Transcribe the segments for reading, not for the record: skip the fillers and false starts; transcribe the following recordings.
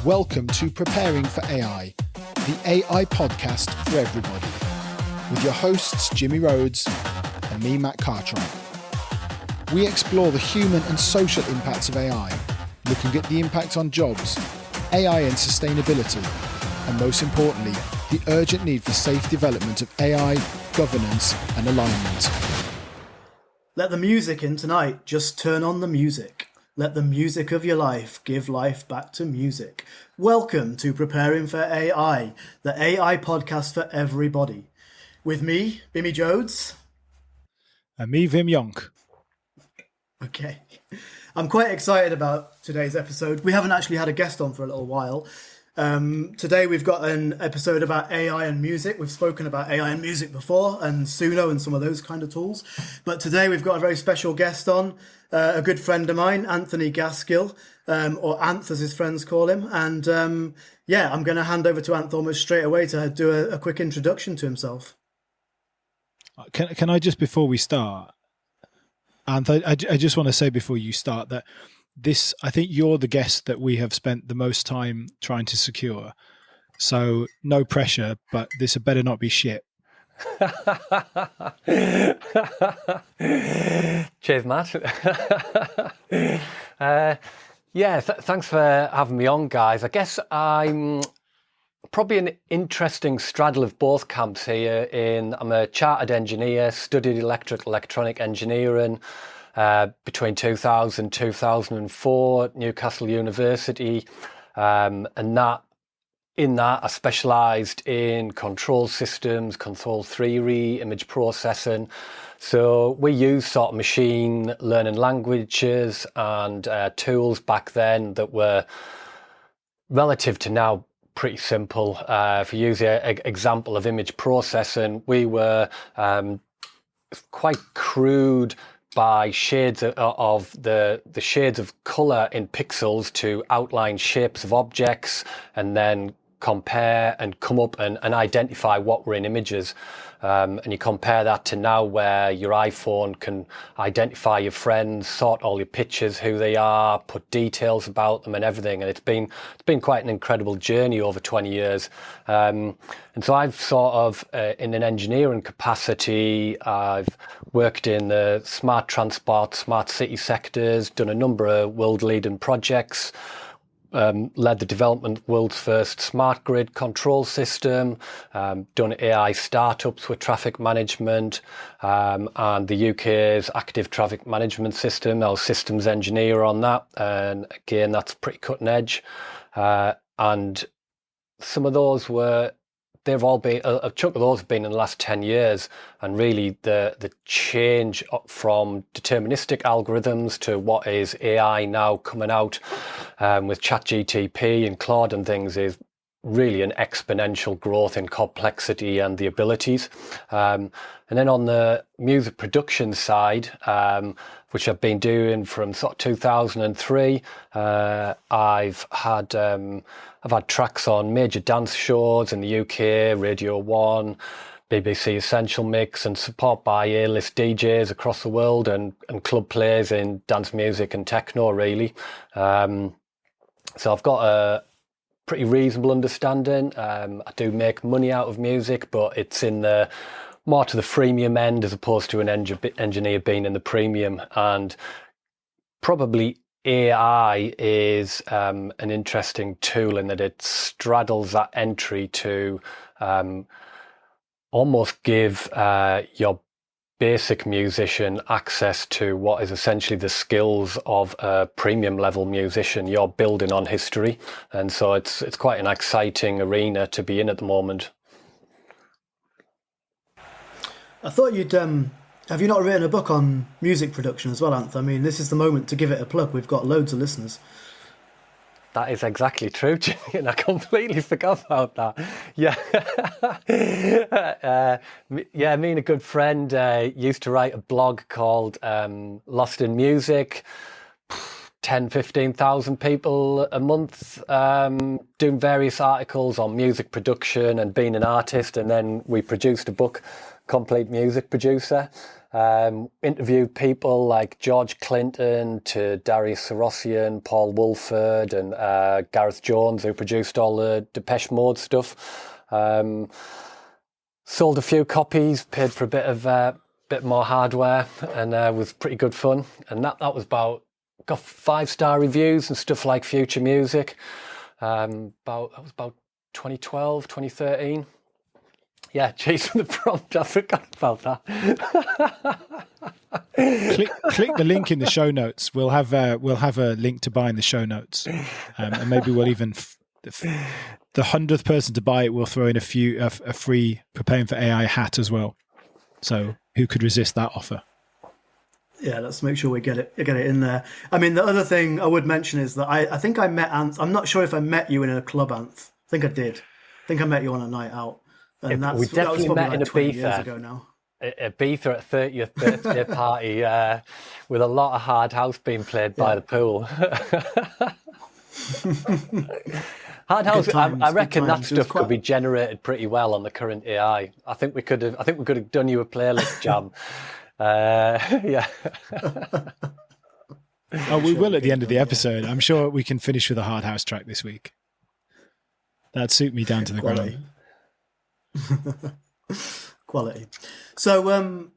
Welcome to Preparing for AI, the AI podcast for everybody, with your hosts Jimmy Rhodes and me, Matt Cartwright. We explore the human and social impacts of AI, looking at the impact on jobs, AI and sustainability, and most importantly, the urgent need for safe development of AI, governance and alignment. Let the music in tonight. Just turn on the music. Let the music of your life give life back to music. Welcome to Preparing for AI, the AI podcast for everybody. With me, Bimmy Jodes. And me, Vim Yonk. Okay. I'm quite excited about today's episode. We haven't actually had a guest on for a little while. Today we've got an episode about AI and music. We've spoken about AI and music before and Suno and some of those kind of tools. But today we've got a very special guest on, a good friend of mine, Anth Gaskill, or Anth as his friends call him. And I'm going to hand over to Anth almost straight away to do a quick introduction to himself. Can I just, before we start, Anth, I just want to say before you start that I think you're the guest that we have spent the most time trying to secure. So no pressure, but this had better not be shit. Cheers, Matt. Thanks for having me on, guys. I guess I'm probably an interesting straddle of both camps here. I'm a chartered engineer, studied electronic engineering, between 2000 and 2004 Newcastle University, and in that I specialised in control systems, control theory, image processing. So we used sort of machine learning languages and tools back then that were relative to now pretty simple. If you use an example of image processing, we were quite crude by shades of the shades of colour in pixels to outline shapes of objects and then compare and come up and identify what were in images. And you compare that to now where your iPhone can identify your friends, sort all your pictures, who they are, put details about them and everything. And it's been quite an incredible journey over 20 years. And so I've sort of, in an engineering capacity, I've worked in the smart transport, smart city sectors, done a number of world-leading projects, led the development of the world's first smart grid control system, done AI startups with traffic management, and the UK's active traffic management system. I was systems engineer on that, and again, that's pretty cutting edge. And some of those they've all been, a chunk of those have been in the last 10 years, and really the change from deterministic algorithms to what is AI now coming out with ChatGTP and Claude and things is really an exponential growth in complexity and the abilities. And then on the music production side, which I've been doing from sort of 2003, I've had tracks on major dance shows in the UK, Radio 1, BBC Essential Mix, and support by A-list DJs across the world and club players in dance music and techno, really. So I've got a pretty reasonable understanding. I do make money out of music, but it's in the more to the freemium end as opposed to an engineer being in the premium. And probably AI is an interesting tool in that it straddles that entry to almost give your basic musician access to what is essentially the skills of a premium level musician. You're building on history, and so it's quite an exciting arena to be in at the moment. I thought you'd have you not written a book on music production as well, Anth? I mean, this is the moment to give it a plug. We've got loads of listeners. That is exactly true, Jimmy, and I completely forgot about that. Me and a good friend used to write a blog called Lost in Music. 15,000 people a month doing various articles on music production and being an artist, and then we produced a book, Complete Music Producer. Interviewed people like George Clinton to Darius Syrossian, Paul Woolford, and Gareth Jones, who produced all the Depeche Mode stuff. Sold a few copies, paid for a bit more hardware, and was pretty good fun. And that was got 5-star reviews and stuff like Future Music. That was about 2012, 2013. Yeah, chasing the prompt. I forgot about that. click the link in the show notes. We'll have a link to buy in the show notes, and maybe we'll even the 100th person to buy it. We'll throw in a free Preparing for AI hat as well. So who could resist that offer? Yeah, let's make sure we get it in there. I mean, the other thing I would mention is that I think I met Anth. I'm not sure if I met you in a club, Anth. I think I did. I think I met you on a night out. And we definitely met in like Ibiza. Years ago now. Ibiza at 30th birthday party with a lot of hard house being played by the pool. Hard house. I reckon that stuff could be generated pretty well on the current AI. I think we could have done you a playlist jam. Yeah. Oh, we will at the end of the episode. I'm sure we can finish with a hard house track this week. That'd suit me down to the ground. Quality. So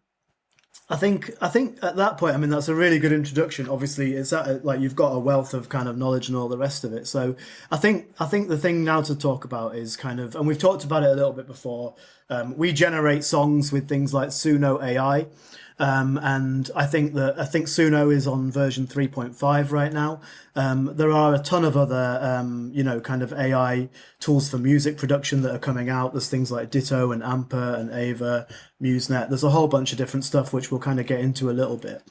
I think at that point, I mean, that's a really good introduction. Obviously, it's like you've got a wealth of kind of knowledge and all the rest of it. So I think the thing now to talk about is kind of, and we've talked about it a little bit before. We generate songs with things like Suno AI. And I think Suno is on version 3.5 right now. There are a ton of other, kind of AI tools for music production that are coming out. There's things like Ditto and Amper and Ava, MuseNet. There's a whole bunch of different stuff, which we'll kind of get into a little bit.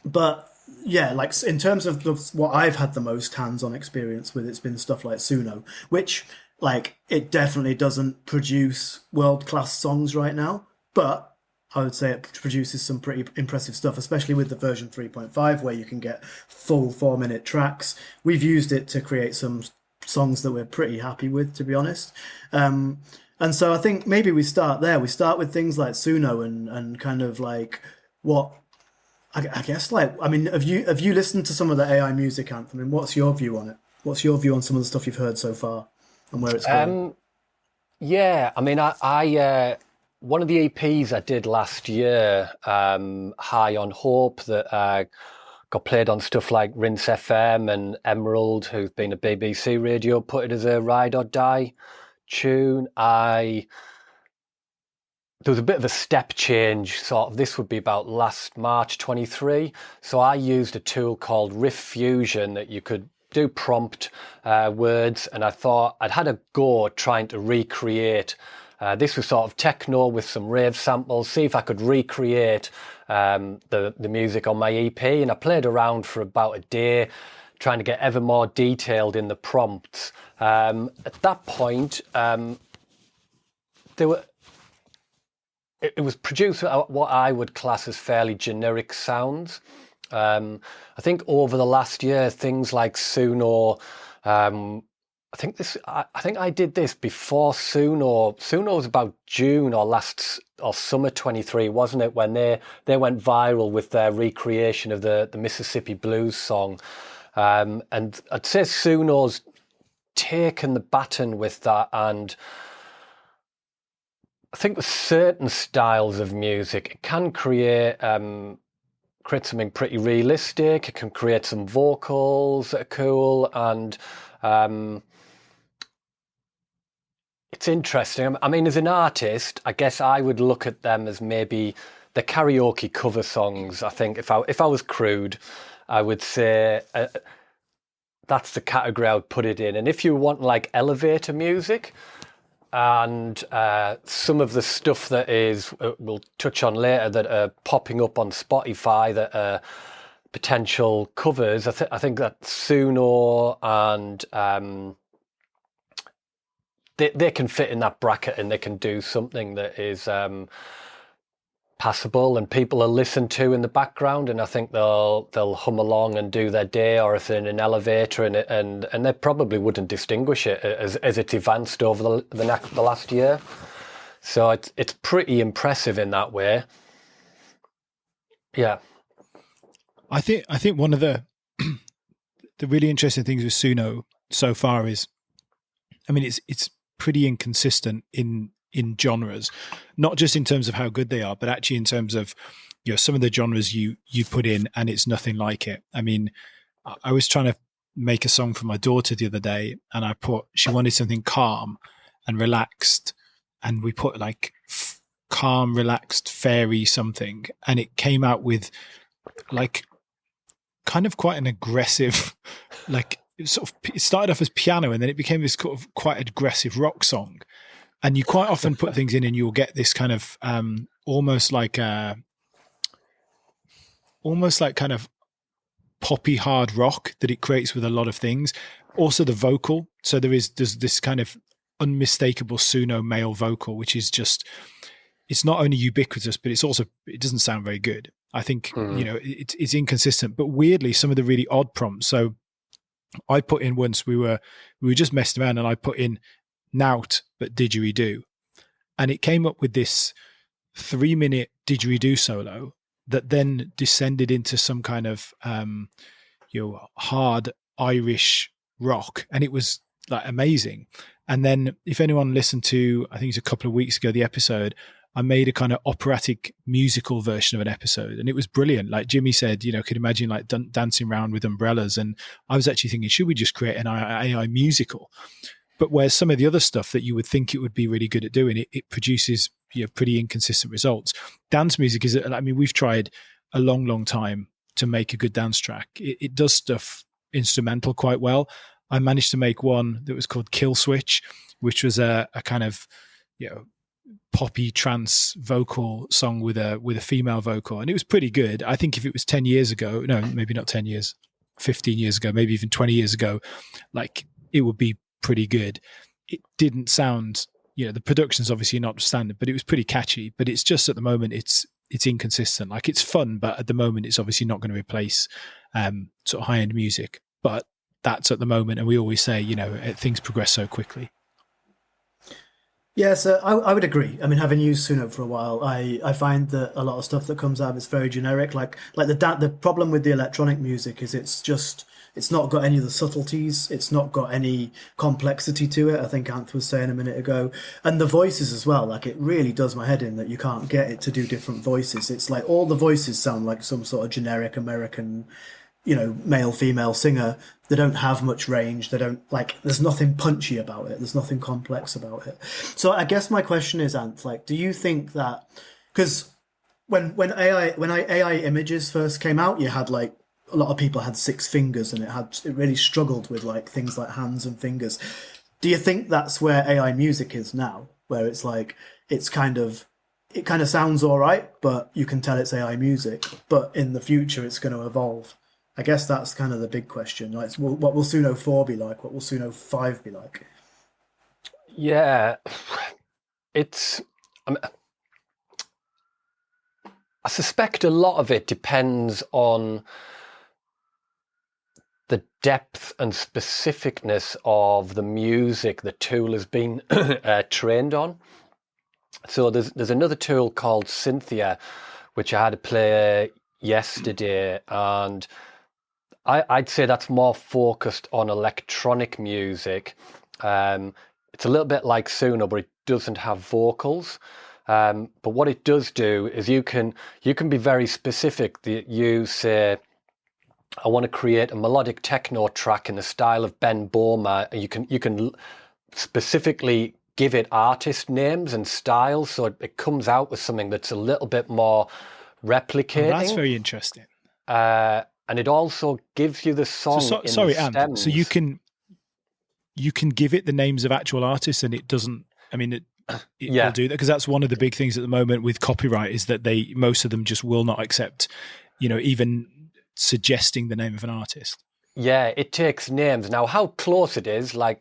But yeah, like in terms of what I've had the most hands-on experience with, it's been stuff like Suno, which like it definitely doesn't produce world-class songs right now, but I would say it produces some pretty impressive stuff, especially with the version 3.5, where you can get full 4-minute tracks. We've used it to create some songs that we're pretty happy with, to be honest. And so I think maybe we start there. We start with things like Suno and kind of like what, I guess, like, I mean, have you listened to some of the AI music, Anth? I mean, what's your view on it? What's your view on some of the stuff you've heard so far and where it's going? Yeah, I mean, I one of the EPs I did last year, High on Hope, that got played on stuff like Rinse FM, and Emerald, who's been a BBC radio, put it as a Ride or Die tune. There was a bit of a step change, sort of. This would be about last March 23. So I used a tool called Riff Fusion that you could do prompt words, and I thought I'd had a go at trying to recreate. This was sort of techno with some rave samples, see if I could recreate the music on my EP. And I played around for about a day, trying to get ever more detailed in the prompts. At that point, it was produced what I would class as fairly generic sounds. I think over the last year, things like Suno, I think I did this before Suno. Suno was about June or summer 23, wasn't it? When they went viral with their recreation of the Mississippi Blues song. And I'd say Suno's taken the baton with that. And I think with certain styles of music, it can create something pretty realistic. It can create some vocals that are cool. And it's interesting. I mean, as an artist, I guess I would look at them as maybe the karaoke cover songs. I think if I was crude, I would say that's the category I would put it in. And if you want like elevator music and some of the stuff that we'll touch on later, that are popping up on Spotify that are potential covers, I think that Suno and they can fit in that bracket, and they can do something that is passable and people will listen to in the background, and I think they'll hum along and do their day, or if they're in an elevator, and they probably wouldn't distinguish it as it's advanced over the last year. So it's pretty impressive in that way. Yeah. I think one of the really interesting things with Suno so far is, I mean, it's pretty inconsistent in genres, not just in terms of how good they are, but actually in terms of, you know, some of the genres you put in and it's nothing like it. I mean, I was trying to make a song for my daughter the other day, and she wanted something calm and relaxed, and we put like calm, relaxed, fairy something, and it came out with like kind of quite an aggressive, like it started off as piano and then it became this sort of quite aggressive rock song. And you quite often put things in and you'll get this kind of almost like kind of poppy hard rock that it creates with a lot of things. Also the vocal. So there's this kind of unmistakable Suno male vocal, which is just, it's not only ubiquitous, but it doesn't sound very good. I think, you know, it's inconsistent, but weirdly, some of the really odd prompts. So I put in once, we were just messing around and I put in Nout, but didgeridoo. And it came up with this 3-minute didgeridoo solo that then descended into some kind of, you know, hard Irish rock. And it was like amazing. And then if anyone listened to, I think it's a couple of weeks ago, the episode, I made a kind of operatic musical version of an episode and it was brilliant. Like Jimmy said, you know, could imagine like dancing around with umbrellas. And I was actually thinking, should we just create an AI musical? But whereas some of the other stuff that you would think it would be really good at doing, it produces, you know, pretty inconsistent results. Dance music is, I mean, we've tried a long time to make a good dance track. It does stuff instrumental quite well. I managed to make one that was called Kill Switch, which was a kind of, you know, poppy trance vocal song with a female vocal, and it was pretty good. I think if it was 10 years ago, no, maybe not 10 years, 15 years ago, maybe even 20 years ago, like it would be pretty good. It didn't sound, you know, the production's obviously not standard, but it was pretty catchy. But it's just at the moment it's inconsistent. Like it's fun, but at the moment it's obviously not going to replace sort of high-end music. But that's at the moment, and we always say, you know, things progress so quickly. Yeah, so I would agree. I mean, having used Suno for a while, I find that a lot of stuff that comes out is very generic. Like the problem with the electronic music is it's not got any of the subtleties. It's not got any complexity to it. I think Anth was saying a minute ago, and the voices as well. Like it really does my head in that you can't get it to do different voices. It's like all the voices sound like some sort of generic American, you know, male female singer. They don't have much range. They don't, like, there's nothing punchy about it. There's nothing complex about it. So I guess my question is, Anth, like, do you think that, because when AI images first came out, you had like a lot of people had 6 fingers and it really struggled with like things like hands and fingers. Do you think that's where AI music is now, where it's like it kind of sounds all right, but you can tell it's AI music, but in the future it's going to evolve? I guess that's kind of the big question. Like, what will Suno 4 be like? What will Suno 5 be like? Yeah, I suspect a lot of it depends on the depth and specificness of the music the tool has been trained on. So there's another tool called Cynthia, which I had to play yesterday, and I'd say that's more focused on electronic music. It's a little bit like Suno, but it doesn't have vocals. But what it does do is you can be very specific. That you say, I want to create a melodic techno track in the style of Ben Boma. You can specifically give it artist names and styles, so it comes out with something that's a little bit more replicating. Oh, that's very interesting. And it also gives you the song. Sorry, Anth. So you can give it the names of actual artists, and it doesn't. I mean, it will do that, because that's one of the big things at the moment with copyright is that most of them just will not accept, you know, even suggesting the name of an artist. Yeah, it takes names. Now, how close it is, like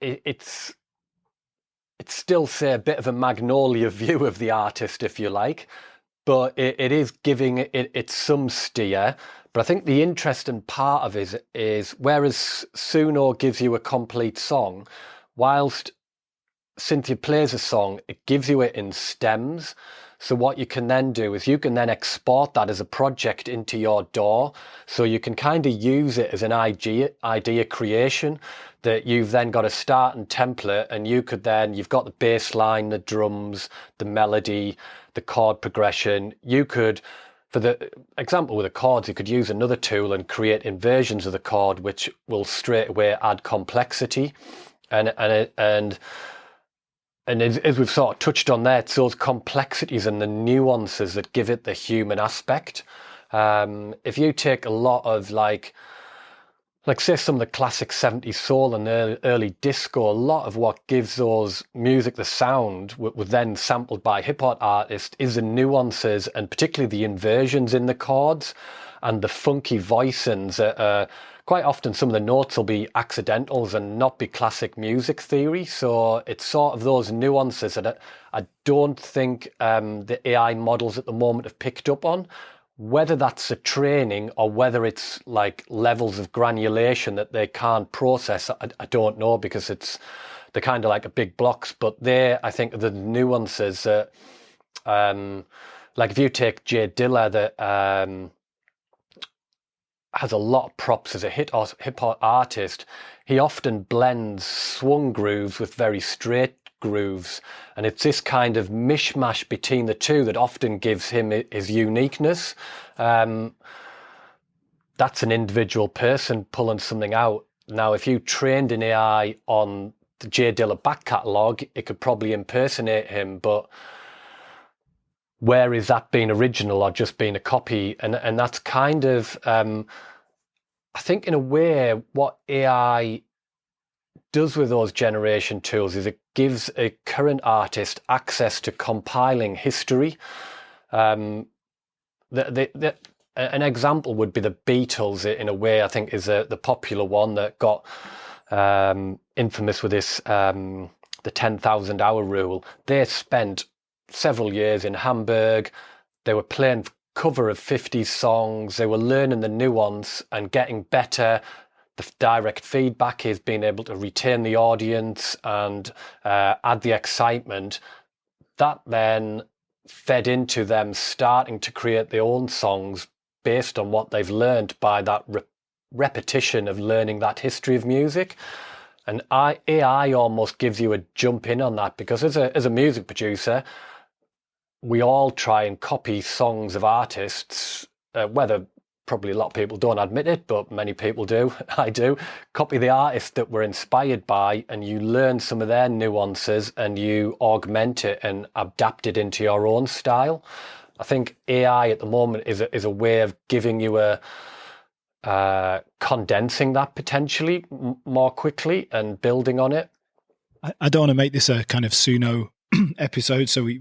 it's still, say, a bit of a Magnolia view of the artist, if you like. But it is giving it some steer. But I think the interesting part of it is whereas Suno gives you a complete song, whilst Cynthia plays a song, it gives you it in stems. So what you can then do is you can then export that as a project into your DAW. So you can kind of use it as an idea creation, that you've then got a starting template, and you've got the bass line, the drums, the melody, the chord progression. You could, for the example with the chords, you could use another tool and create inversions of the chord, which will straight away add complexity. And as we've sort of touched on there, it's those complexities and the nuances that give it the human aspect. If you take a lot of like say some of the classic 70s soul and early disco, a lot of what gives those music the sound, was then sampled by hip hop artists, is the nuances and particularly the inversions in the chords and the funky voicings. Quite often some of the notes will be accidentals and not be classic music theory. So it's sort of those nuances that I don't think the AI models at the moment have picked up on. Whether that's a training or whether it's like levels of granulation that they can't process, I don't know, because they're kind of like a big blocks. But I think the nuances that, like if you take Jay Dilla, that has a lot of props as a hip hop artist, he often blends swung grooves with very straight grooves, and it's this kind of mishmash between the two that often gives him his uniqueness. That's an individual person pulling something out. Now, if you trained an AI on the Jay Dilla back catalogue, it could probably impersonate him, but where is that being original or just being a copy? And that's kind of, I think in a way, what AI does with those generation tools is it gives a current artist access to compiling history. An example would be the Beatles, in a way, I think is the popular one that got infamous with this, the 10,000 hour rule. They spent several years in Hamburg. They were playing cover of 50 songs. They were learning the nuance and getting better. The direct feedback is being able to retain the audience and add the excitement. That then fed into them starting to create their own songs based on what they've learned by that repetition of learning that history of music. And AI almost gives you a jump in on that, because as a music producer, we all try and copy songs of artists, whether probably a lot of people don't admit it, but many people do. I do. Copy the artist that we're inspired by, and you learn some of their nuances and you augment it and adapt it into your own style. I think AI at the moment is a way of giving you condensing that potentially more quickly and building on it. I don't want to make this a kind of Suno episode, so we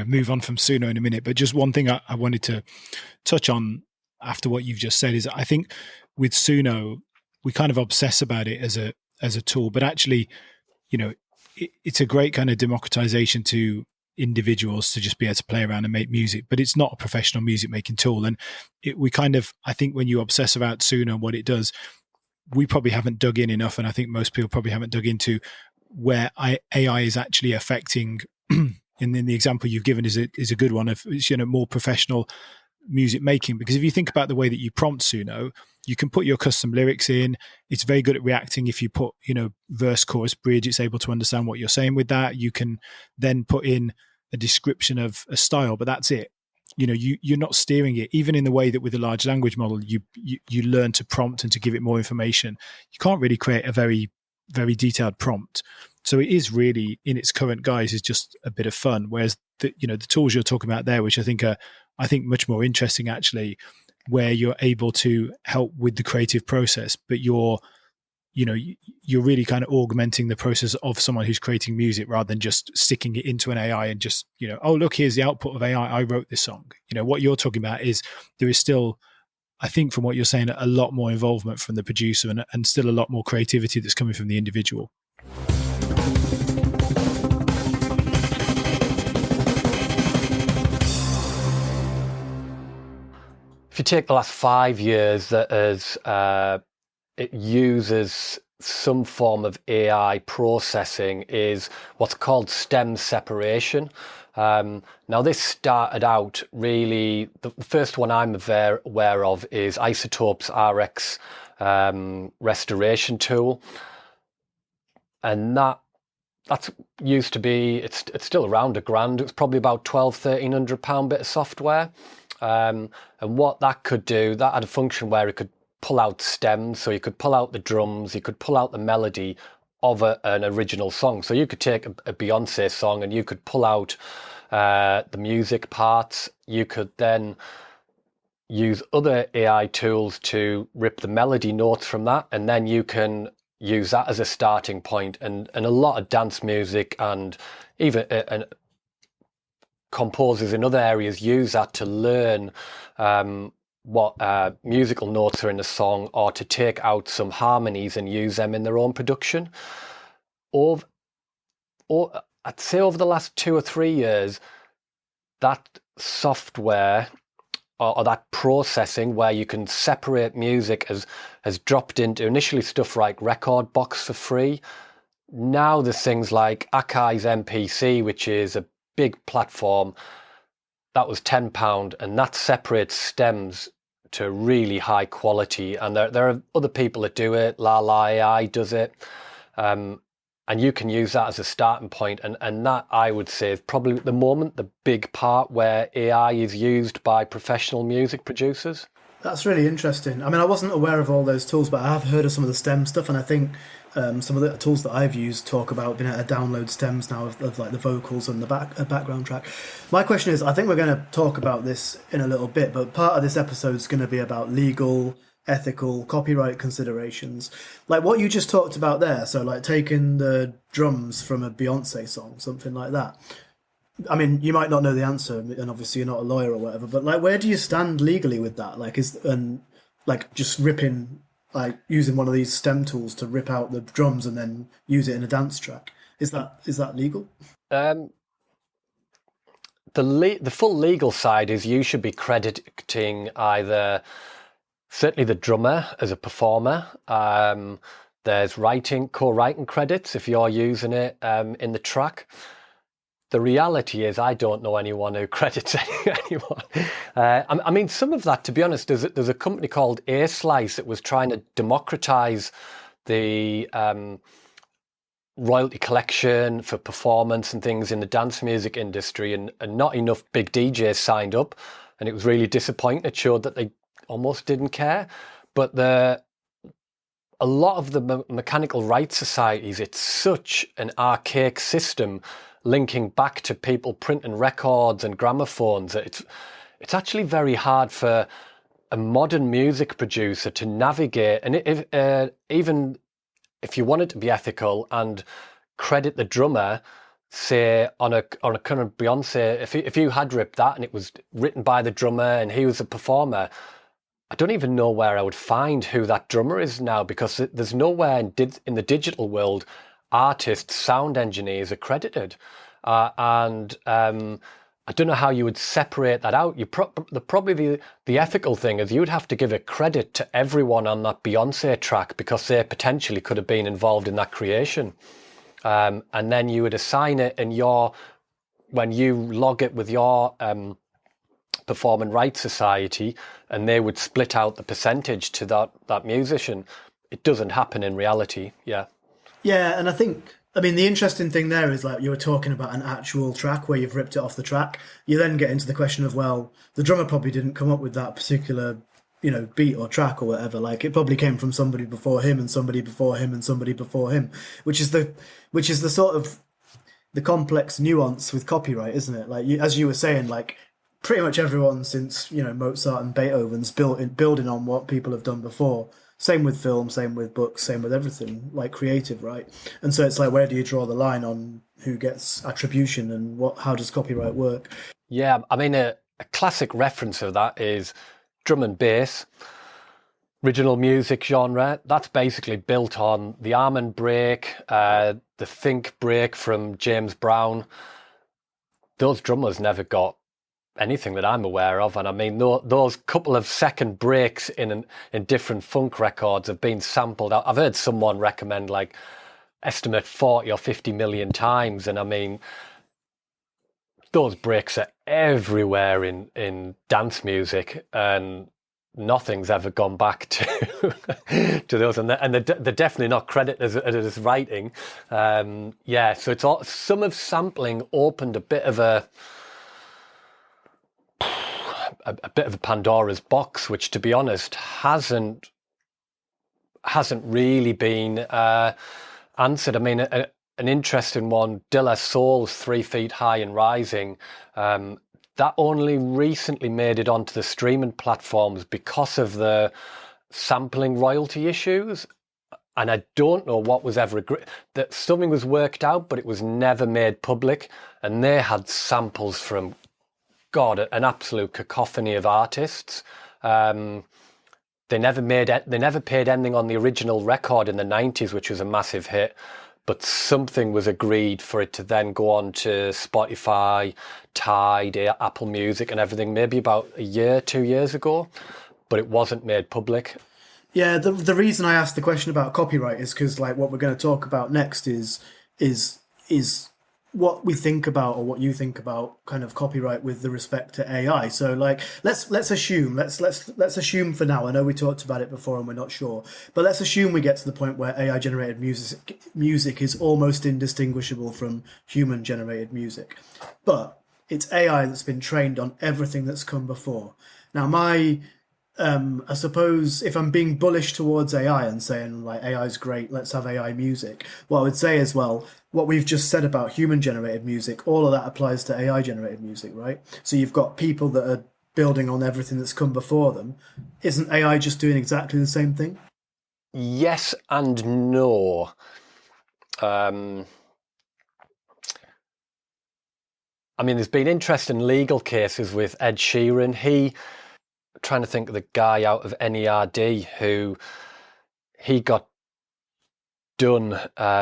move on from Suno in a minute. But just one thing I wanted to touch on after what you've just said is, I think with Suno we kind of obsess about it as a tool, but actually, it's a great kind of democratization to individuals to just be able to play around and make music, but it's not a professional music making tool. And I think when you obsess about Suno and what it does, we probably haven't dug in enough, and I think most people probably haven't dug into where AI is actually affecting. And then the example you've given is a good one of more professional music making, because if you think about the way that you prompt Suno, you can put your custom lyrics in. It's very good at reacting. If you put verse, chorus, bridge, it's able to understand what you're saying with that. You can then put in a description of a style, but that's it. You're not steering it. Even in the way that with a large language model, you learn to prompt and to give it more information. You can't really create a very, very detailed prompt. So it is really, in its current guise, is just a bit of fun. Whereas the tools you're talking about there, which I think much more interesting actually, where you're able to help with the creative process, but you're really kind of augmenting the process of someone who's creating music rather than just sticking it into an AI and just, oh, look, here's the output of AI. I wrote this song. What you're talking about is there is still, I think from what you're saying, a lot more involvement from the producer and still a lot more creativity that's coming from the individual. If you take the last 5 years, that as it uses some form of AI processing is what's called stem separation. Now, this started out really, the first one I'm aware of is Isotope's RX restoration tool. And that's used to be, it's still around £1,000. It's probably about £1,200-1,300 bit of software. And what that could do, that had a function where it could pull out stems. So you could pull out the drums, you could pull out the melody of an original song. So you could take a Beyonce song and you could pull out the music parts. You could then use other AI tools to rip the melody notes from that, and then you can use that as a starting point. And a lot of dance music and even composers in other areas use that to learn what musical notes are in a song, or to take out some harmonies and use them in their own production. Or I'd say over the last 2 or 3 years, that software or that processing where you can separate music has dropped into initially stuff like Rekordbox for free. Now there's things like Akai's MPC, which is a big platform. That was £10, and that separates stems to really high quality. And there are other people that do it. La AI does it. And you can use that as a starting point. And that, I would say, is probably at the moment the big part where AI is used by professional music producers. That's really interesting. I mean, I wasn't aware of all those tools, but I have heard of some of the stem stuff, and I think some of the tools that I've used talk about being able to download stems now of like the vocals and the background track. My question is, I think we're going to talk about this in a little bit, but part of this episode is going to be about legal, ethical, copyright considerations. Like what you just talked about there, so like taking the drums from a Beyonce song, something like that. I mean, you might not know the answer, and obviously you're not a lawyer or whatever, but like, where do you stand legally with that? Like, like just ripping, like using one of these stem tools to rip out the drums and then use it in a dance track. Is that legal? The full legal side is you should be crediting either certainly the drummer as a performer. There's co-writing credits if you're using it in the track. The reality is, I don't know anyone who credits anyone. I mean, some of that, to be honest, there's a company called A-Slice that was trying to democratize the royalty collection for performance and things in the dance music industry, and not enough big DJs signed up, and it was really disappointing. It showed that they almost didn't care. But a lot of the mechanical rights societies, it's such an archaic system linking back to people printing records and gramophones. It's actually very hard for a modern music producer to navigate. And even if you want it to be ethical and credit the drummer, say on a current Beyonce, if you had ripped that and it was written by the drummer and he was a performer, I don't even know where I would find who that drummer is now, because there's nowhere in the digital world artists, sound engineers are credited. And I don't know how you would separate that out. Probably the ethical thing is you'd have to give a credit to everyone on that Beyonce track because they potentially could have been involved in that creation. And then you would assign it when you log it with your Performing Rights Society, and they would split out the percentage to that musician. It doesn't happen in reality. Yeah. Yeah, and I mean, the interesting thing there is, like, you were talking about an actual track where you've ripped it off the track. You then get into the question of, well, the drummer probably didn't come up with that particular, beat or track or whatever. Like, it probably came from somebody before him and somebody before him and somebody before him, which is the sort of the complex nuance with copyright, isn't it? Like, as you were saying, like, pretty much everyone since, Mozart and Beethoven's building on what people have done before. Same with film, same with books, same with everything, like creative, right? And so it's like, where do you draw the line on who gets attribution and how does copyright work? Yeah, I mean, a classic reference of that is drum and bass, original music genre. That's basically built on the Armand break, the Think break from James Brown. Those drummers never got anything that I'm aware of. And I mean, those couple of second breaks in different funk records have been sampled. I've heard someone recommend like estimate 40 or 50 million times. And I mean, those breaks are everywhere in dance music, and nothing's ever gone back to to those, and they're definitely not credited as writing. So it's all, some of sampling opened a bit of a Pandora's box, which, to be honest, hasn't really been answered. I mean, an interesting one, De La Soul's 3 Feet High and Rising, that only recently made it onto the streaming platforms because of the sampling royalty issues. And I don't know what was ever agreed, that something was worked out, but it was never made public. And they had samples from, God, an absolute cacophony of artists. They never paid anything on the original record in the 90s, which was a massive hit. But something was agreed for it to then go on to Spotify, Tidal, Apple Music and everything, maybe about 2 years ago, but it wasn't made public. Yeah, the reason I asked the question about copyright is because, like, what we're going to talk about next is what we think about, or what you think about, kind of copyright with the respect to AI. So, like, let's assume for now. I know we talked about it before and we're not sure, but let's assume we get to the point where AI generated music is almost indistinguishable from human generated music, but it's AI that's been trained on everything that's come before. Now, I suppose if I'm being bullish towards AI and saying, like, AI is great, let's have AI music, what I would say is, well, what we've just said about human-generated music, all of that applies to AI-generated music, right? So you've got people that are building on everything that's come before them. Isn't AI just doing exactly the same thing? Yes and no. I mean, there's been interesting legal cases with Ed Sheeran. Trying to think of the guy out of NERD who he got done,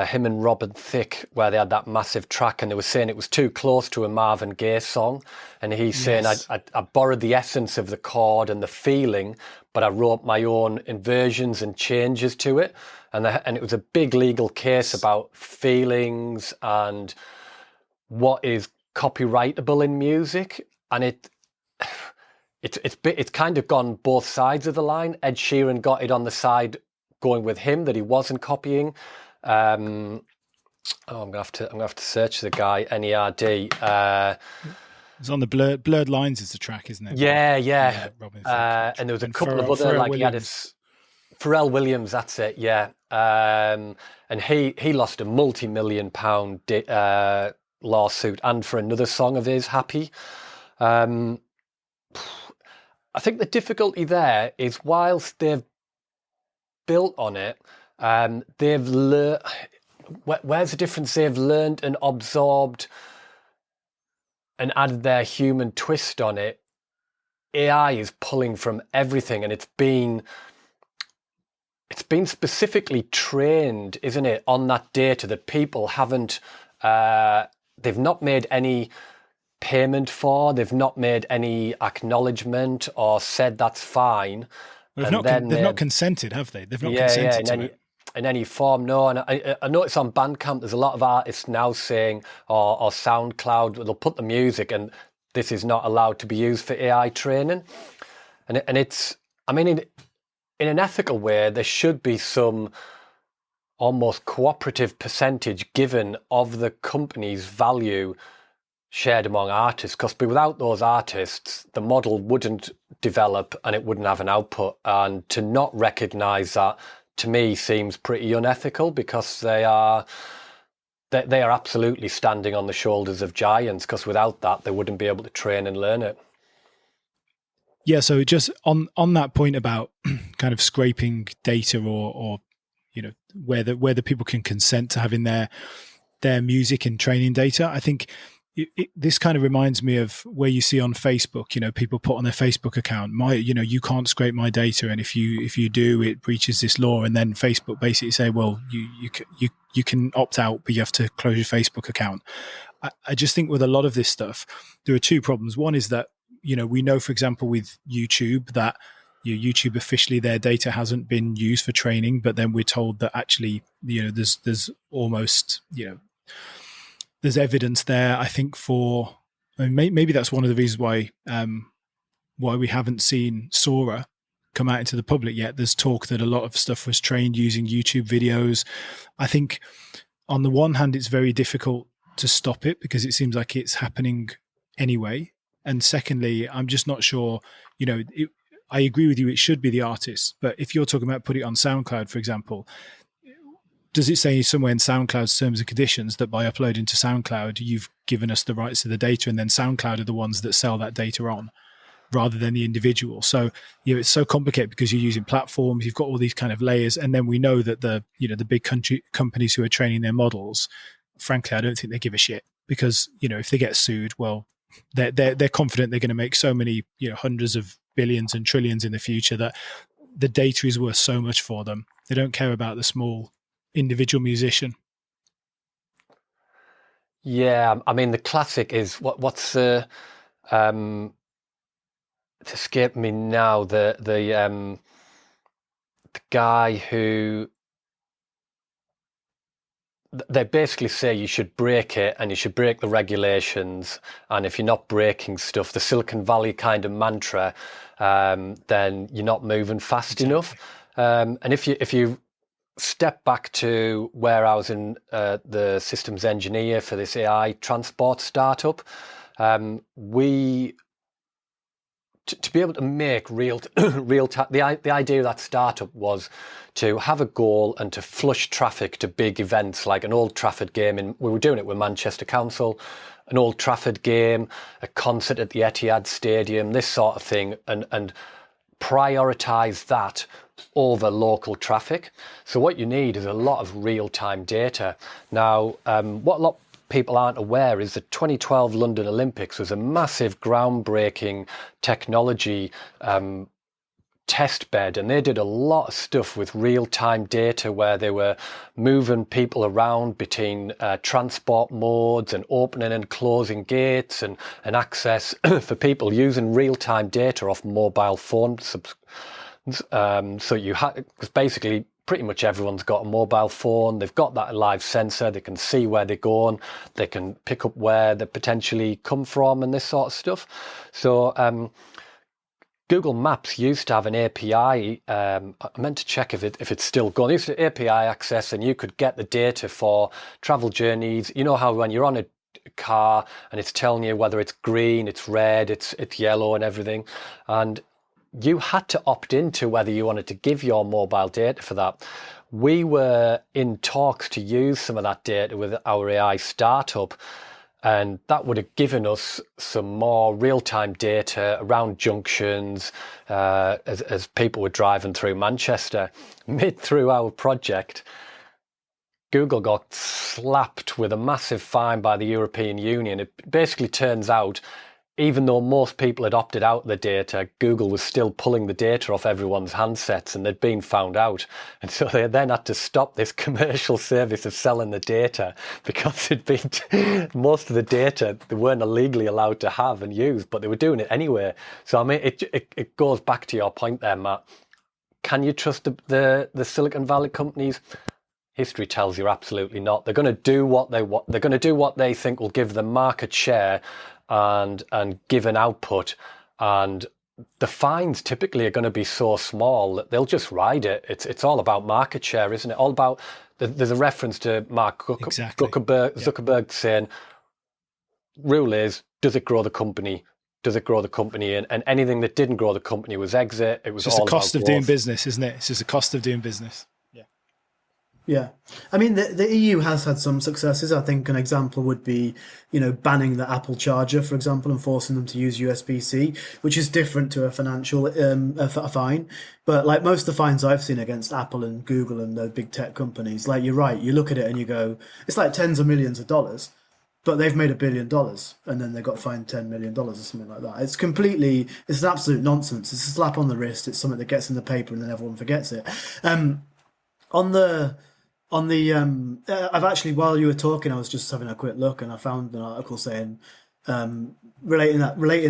him and Robin Thicke, where they had that massive track, and they were saying it was too close to a Marvin Gaye song, and he's saying I borrowed the essence of the chord and the feeling, but I wrote my own inversions and changes to it, and it was a big legal case about feelings and what is copyrightable in music, and it's kind of gone both sides of the line. Ed Sheeran got it on the side going with him that he wasn't copying. I'm gonna have to search the guy. NERD. It's on the blurred lines is the track, isn't it? Yeah. Robin and there was a couple of other Pharrell like Williams. Pharrell Williams. That's it. Yeah. And he lost a multi-million-pound lawsuit, and for another song of his, Happy. I think the difficulty there is, whilst they've built on it, they've learned. Where's the difference? They've learned and absorbed and added their human twist on it. AI is pulling from everything, and it's been specifically trained, isn't it, on that data that people haven't. They've not made any payment for. They've not made any acknowledgement or said that's fine. They've not consented, have they? They've not consented to it. In any form, no. And I notice on Bandcamp there's a lot of artists now saying, or SoundCloud, they'll put the music and this is not allowed to be used for AI training. And it's, I mean, in an ethical way, there should be some almost cooperative percentage given of the company's value shared among artists, because without those artists, the model wouldn't develop and it wouldn't have an output. And to not recognise that, to me, seems pretty unethical, because they are absolutely standing on the shoulders of giants, because without that, they wouldn't be able to train and learn it. Yeah, so just on that point about kind of scraping data or you know, whether people can consent to having their music and training data, I think this kind of reminds me of where you see on Facebook, you know, people put on their Facebook account, you can't scrape my data, and if you do, it breaches this law, and then Facebook basically say, well, you can opt out, but you have to close your Facebook account. I just think with a lot of this stuff, there are two problems. One is that we know, for example, with YouTube that YouTube officially their data hasn't been used for training, but then we're told that actually, there's almost, there's evidence there. I think maybe that's one of the reasons why we haven't seen Sora come out into the public yet. There's talk that a lot of stuff was trained using YouTube videos. I think on the one hand, it's very difficult to stop it because it seems like it's happening anyway. And secondly, I'm just not sure, I agree with you, it should be the artist. But if you're talking about putting it on SoundCloud, for example, does it say somewhere in SoundCloud's terms and conditions that by uploading to SoundCloud, you've given us the rights to the data, and then SoundCloud are the ones that sell that data on, rather than the individual? So, it's so complicated because you're using platforms, you've got all these kind of layers, and then we know that the big companies who are training their models, frankly, I don't think they give a shit, because, if they get sued, well, they're confident they're going to make so many, hundreds of billions and trillions in the future that the data is worth so much for them. They don't care about the small individual musician. Yeah, I mean, the classic is what's it's escaped me now. The guy who they basically say you should break it and you should break the regulations, and if you're not breaking stuff, the Silicon Valley kind of mantra, then you're not moving fast enough. And if you step back to where I was in the systems engineer for this AI transport startup, we to be able to make real time. The idea of that startup was to have a goal and to flush traffic to big events like an Old Trafford game, and we were doing it with Manchester Council, an Old Trafford game, a concert at the Etihad Stadium, this sort of thing, and prioritise that over local traffic. So what you need is a lot of real-time data. Now, what a lot of people aren't aware is the 2012 London Olympics was a massive groundbreaking technology test bed, and they did a lot of stuff with real-time data where they were moving people around between transport modes and opening and closing gates and access for people using real-time data off mobile phones. So you have, because basically pretty much everyone's got a mobile phone, they've got that live sensor, they can see where they're going, they can pick up where they potentially come from and this sort of stuff. So Google Maps used to have an API. I meant to check if it's still going. It used to API access, and you could get the data for travel journeys. You know how when you're on a car and it's telling you whether it's green, it's red, it's yellow, and everything, and you had to opt into whether you wanted to give your mobile data for that. We were in talks to use some of that data with our AI startup, and that would have given us some more real-time data around junctions as people were driving through Manchester. Mid through our project, Google got slapped with a massive fine by the European Union. It basically turns out, even though most people had opted out of the data, Google was still pulling the data off everyone's handsets, and they'd been found out. And so they then had to stop this commercial service of selling the data because it'd been most of the data they weren't legally allowed to have and use, but they were doing it anyway. So I mean, it goes back to your point there, Matt. Can you trust the Silicon Valley companies? History tells you absolutely not. They're going to do what they want. They're going to do what they think will give them market share and give an output, and the fines typically are going to be so small that they'll just ride it. It's all about market share, isn't it? All about there's a reference to Mark Zuckerberg saying, rule is, does it grow the company? Does it grow the company? And anything that didn't grow the company was exit. It was just all the cost about of growth. doing business, isn't it? It's just the cost of doing business. Yeah. I mean, the EU has had some successes. I think an example would be, banning the Apple charger, for example, and forcing them to use USB-C, which is different to a financial a fine. But like most of the fines I've seen against Apple and Google and those big tech companies, like you're right, you look at it and you go, it's like tens of millions of dollars, but they've made $1 billion and then they got fined $10 million or something like that. It's an absolute nonsense. It's a slap on the wrist. It's something that gets in the paper and then everyone forgets it. I've actually, while you were talking, I was just having a quick look and I found an article saying relating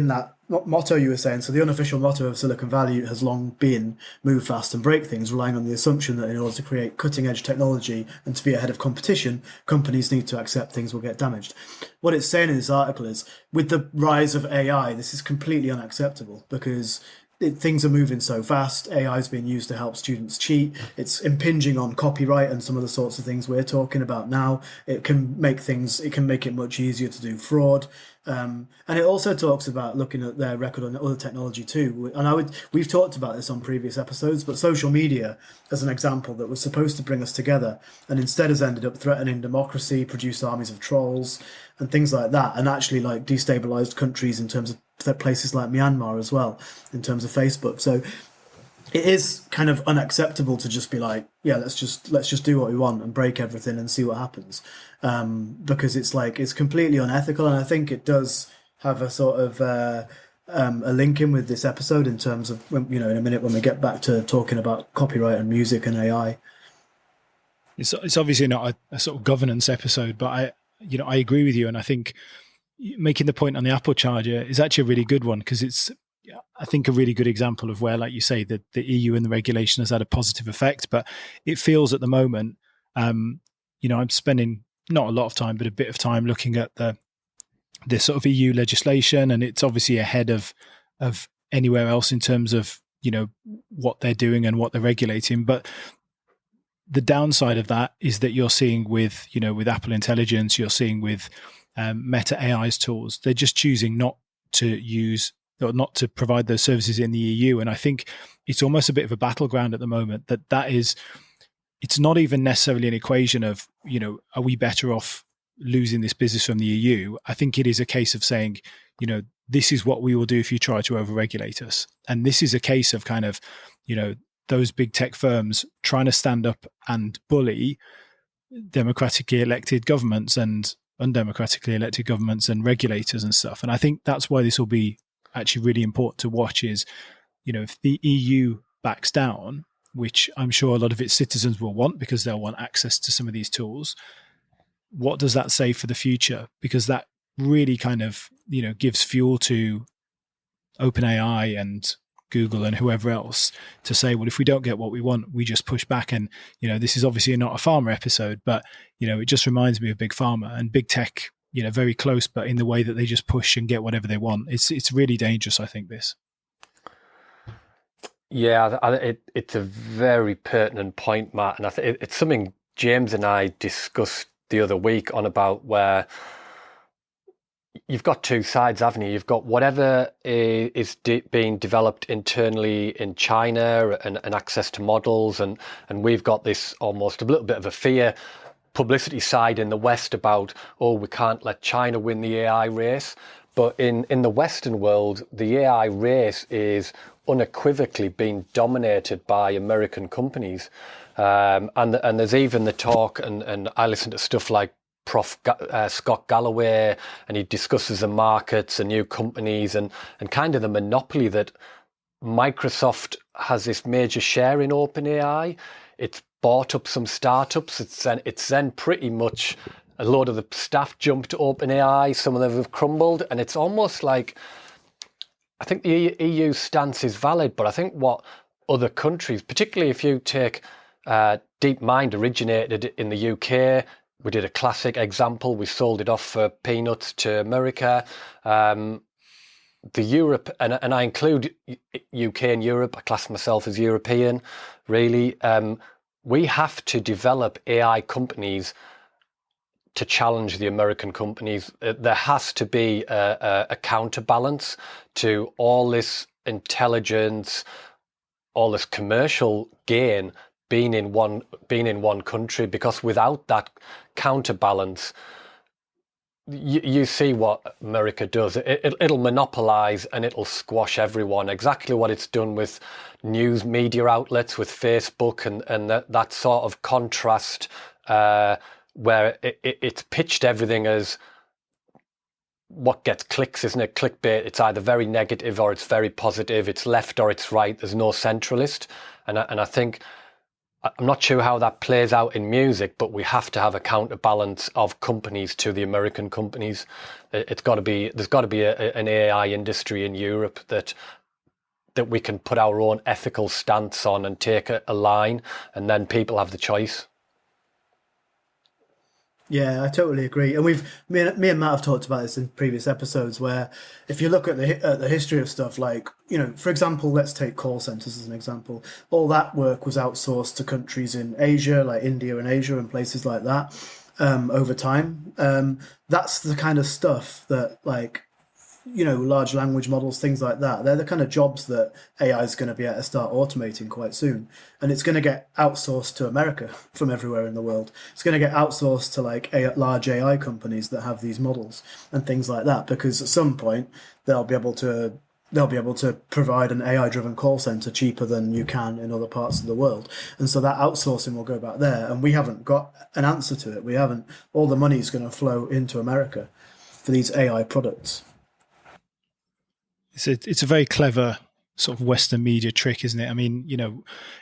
that motto you were saying. So the unofficial motto of Silicon Valley has long been move fast and break things, relying on the assumption that in order to create cutting edge technology and to be ahead of competition, companies need to accept things will get damaged. What it's saying in this article is, with the rise of AI, this is completely unacceptable, because things are moving so fast. AI is being used to help students cheat. It's impinging on copyright and some of the sorts of things we're talking about now. It can make it much easier to do fraud. And it also talks about looking at their record on other technology too. And we've talked about this on previous episodes, but social media as an example that was supposed to bring us together and instead has ended up threatening democracy, produced armies of trolls and things like that, and actually like destabilized countries in terms of places like Myanmar as well, in terms of Facebook. So it is kind of unacceptable to just be like, yeah, let's just do what we want and break everything and see what happens, because it's completely unethical. And I think it does have a sort of a link in with this episode in terms of, in a minute when we get back to talking about copyright and music and AI. It's obviously not a sort of governance episode, but I agree with you, and I think making the point on the Apple charger is actually a really good one, because it's, I think, a really good example of where, like you say, the EU and the regulation has had a positive effect. But it feels at the moment, I'm spending not a lot of time, but a bit of time looking at the sort of EU legislation, and it's obviously ahead of anywhere else in terms of, what they're doing and what they're regulating. But the downside of that is that you're seeing with Apple Intelligence, you're seeing with Meta AI's tools, they're just choosing not to use or not to provide those services in the EU. And I think it's almost a bit of a battleground at the moment it's not even necessarily an equation of, are we better off losing this business from the EU? I think it is a case of saying, this is what we will do if you try to overregulate us. And this is a case of kind of, those big tech firms trying to stand up and bully democratically elected governments and undemocratically elected governments and regulators and stuff. And I think that's why this will be actually really important to watch is, if the EU backs down, which I'm sure a lot of its citizens will want because they'll want access to some of these tools, what does that say for the future? Because that really kind of, gives fuel to OpenAI and Google and whoever else to say, well, if we don't get what we want, we just push back. And, this is obviously not a pharma episode, but, it just reminds me of big pharma and big tech, very close, but in the way that they just push and get whatever they want. It's really dangerous, I think, this. Yeah, it's a very pertinent point, Matt. And I think it's something James and I discussed the other week on about where you've got two sides, haven't you? You've got whatever is being developed internally in China and access to models. And we've got this almost a little bit of a fear publicity side in the West about, we can't let China win the AI race. But in the Western world, the AI race is unequivocally being dominated by American companies. And there's even the talk, and I listen to stuff like Scott Galloway, and he discusses the markets and new companies and kind of the monopoly that Microsoft has this major share in OpenAI. It's bought up some startups. It's then pretty much a load of the staff jumped to OpenAI. Some of them have crumbled, and it's almost like, I think the EU stance is valid, but I think what other countries, particularly if you take DeepMind, originated in the UK. We did a classic example. We sold it off for peanuts to America. The Europe, and I include UK and Europe. I class myself as European, really. We have to develop AI companies to challenge the American companies. There has to be a counterbalance to all this intelligence, all this commercial gain being in one country, because without that counterbalance, you see what America does. It'll monopolize and it'll squash everyone. Exactly what it's done with news media outlets, with Facebook, and that sort of contrast where it's pitched everything as what gets clicks, isn't it? Clickbait. It's either very negative or it's very positive. It's left or it's right. There's no centralist. And I think I'm not sure how that plays out in music, but we have to have a counterbalance of companies to the American companies. There's got to be an AI industry in Europe that we can put our own ethical stance on and take a line, and then people have the choice. Yeah, I totally agree. And me and Matt have talked about this in previous episodes, where if you look at the history of stuff, like, for example, let's take call centers as an example. All that work was outsourced to countries in Asia, like India and Asia and places like that, over time. That's the kind of stuff that, like, large language models, things like that. They're the kind of jobs that AI is going to be able to start automating quite soon. And it's going to get outsourced to America from everywhere in the world. It's going to get outsourced to like large AI companies that have these models and things like that, because at some point they'll be able to provide an AI-driven call center cheaper than you can in other parts of the world. And so that outsourcing will go back there. And we haven't got an answer to it. All the money is going to flow into America for these AI products. It's a very clever sort of Western media trick, isn't it? I mean,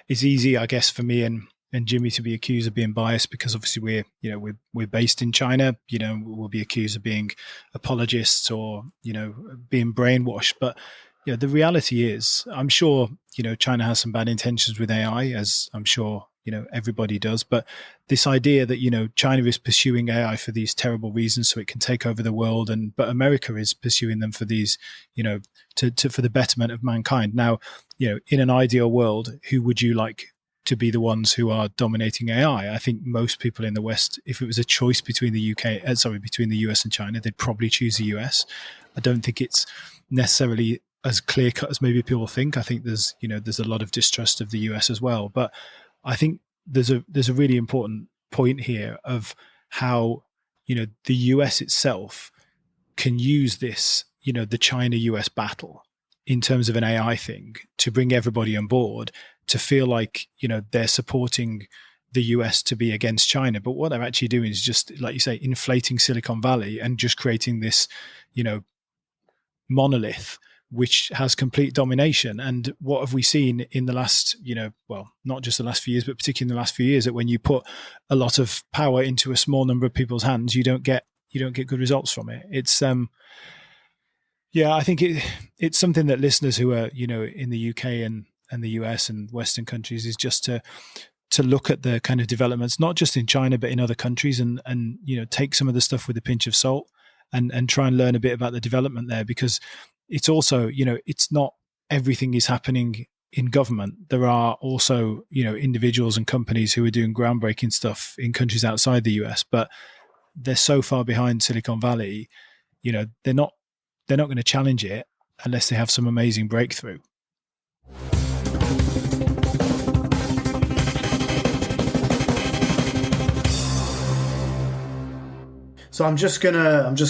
it's easy, I guess, for me and Jimmy to be accused of being biased because obviously we're based in China. We'll be accused of being apologists or being brainwashed. But the reality is, I'm sure China has some bad intentions with AI, as I'm sure everybody does. But this idea that China is pursuing AI for these terrible reasons so it can take over the world, but America is pursuing them for these for the betterment of mankind. Now, in an ideal world, who would you like to be the ones who are dominating AI? I think most people in the West, if it was a choice between between the US and China, they'd probably choose the US. I don't think it's necessarily as clear cut as maybe people think. I think there's a lot of distrust of the US as well. But I think there's a really important point here of how the US itself can use this, the China-US battle in terms of an AI thing to bring everybody on board to feel like they're supporting the US to be against China. But what they're actually doing is just, like you say, inflating Silicon Valley and just creating this monolith which has complete domination. And what have we seen in the last, not just the last few years, but particularly in the last few years, that when you put a lot of power into a small number of people's hands, you don't get good results from it. It's I think it's something that listeners who are in the UK and the US and Western countries is just to look at the kind of developments, not just in China but in other countries, and take some of the stuff with a pinch of salt and try and learn a bit about the development there, because it's also, it's not everything is happening in government. There are also, individuals and companies who are doing groundbreaking stuff in countries outside the US, but they're so far behind Silicon Valley, they're not going to challenge it unless they have some amazing breakthrough. So I'm just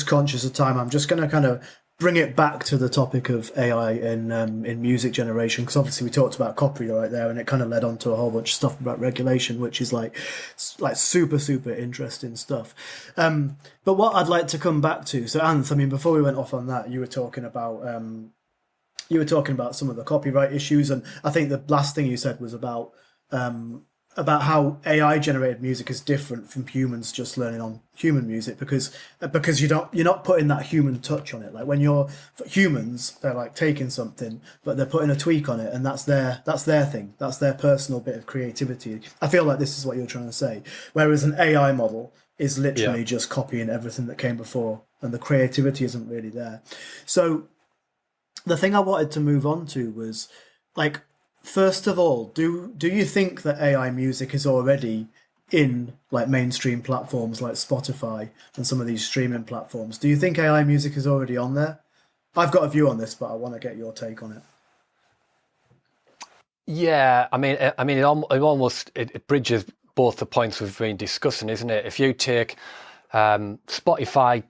conscious of time. I'm just gonna kind of bring it back to the topic of AI in music generation, because obviously we talked about copyright there, and it kind of led on to a whole bunch of stuff about regulation, which is like super interesting stuff. But what I'd like to come back to, so Anth, I mean, before we went off on that, you were talking about some of the copyright issues, and I think the last thing you said was about how AI generated music is different from humans just learning on human music, because you're not putting that human touch on it. Like when you're humans, they're like taking something, but they're putting a tweak on it, and that's their thing. That's their personal bit of creativity. I feel like this is what you're trying to say. Whereas an AI model is literally just copying everything that came before, and the creativity isn't really there. So the thing I wanted to move on to was, like, first of all, do you think that AI music is already in like mainstream platforms like Spotify and some of these streaming platforms? Do you think AI music is already on there? I've got a view on this, but I want to get your take on it. Yeah, I mean, it bridges both the points we've been discussing, isn't it? If you take Spotify,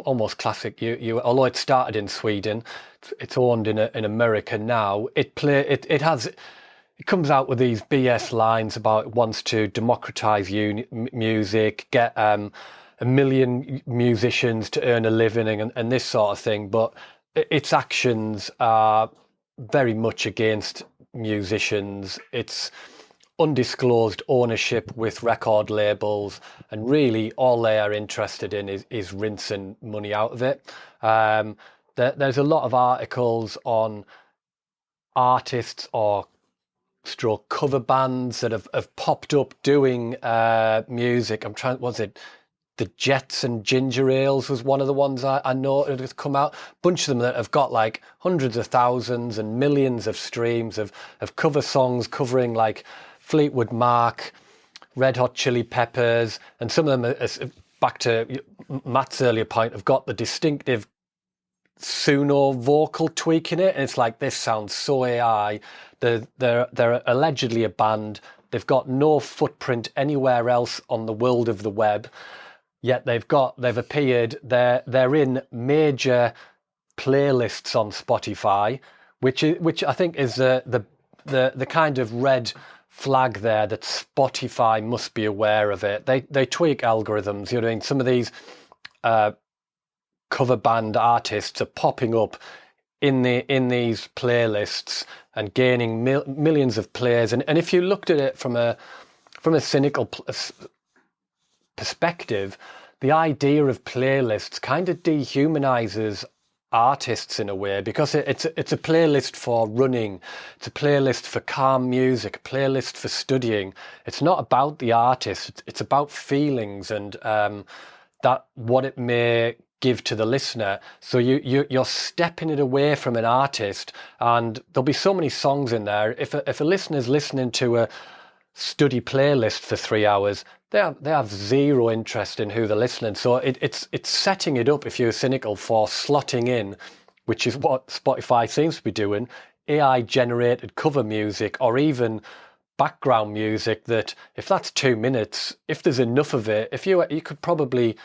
almost classic. Although it started in Sweden, it's owned in America now. It comes out with these BS lines about it wants to democratize music, get a million musicians to earn a living, and this sort of thing. But its actions are very much against musicians. It's undisclosed ownership with record labels, and really all they are interested in is rinsing money out of it. There's a lot of articles on artists or stroke cover bands that have popped up doing music. Was it the Jets and Ginger Ales was one of the ones I noted has come out. A bunch of them that have got like hundreds of thousands and millions of streams of cover songs covering like Fleetwood Mac, Red Hot Chili Peppers, and some of them, back to Matt's earlier point, have got the distinctive Suno vocal tweak in it, and it's like, this sounds so AI. They're allegedly a band. They've got no footprint anywhere else on the world of the web, yet they've appeared. They're in major playlists on Spotify, which I think is the kind of red flag there that Spotify must be aware of it. They tweak algorithms. You know, some of these cover band artists are popping up in these playlists and gaining millions of plays. And if you looked at it from a cynical perspective, the idea of playlists kind of dehumanizes artists in a way, because it's a playlist for running, it's a playlist for calm music, a playlist for studying. It's not about the artist, it's about feelings and that what it may give to the listener. So you're stepping it away from an artist, and there'll be so many songs in there. If a listener's listening to a study playlist for 3 hours, they have zero interest in who they're listening. So it's setting it up, if you're cynical, for slotting in, which is what Spotify seems to be doing, AI generated cover music or even background music that, if that's 2 minutes, if there's enough of it, if you could probably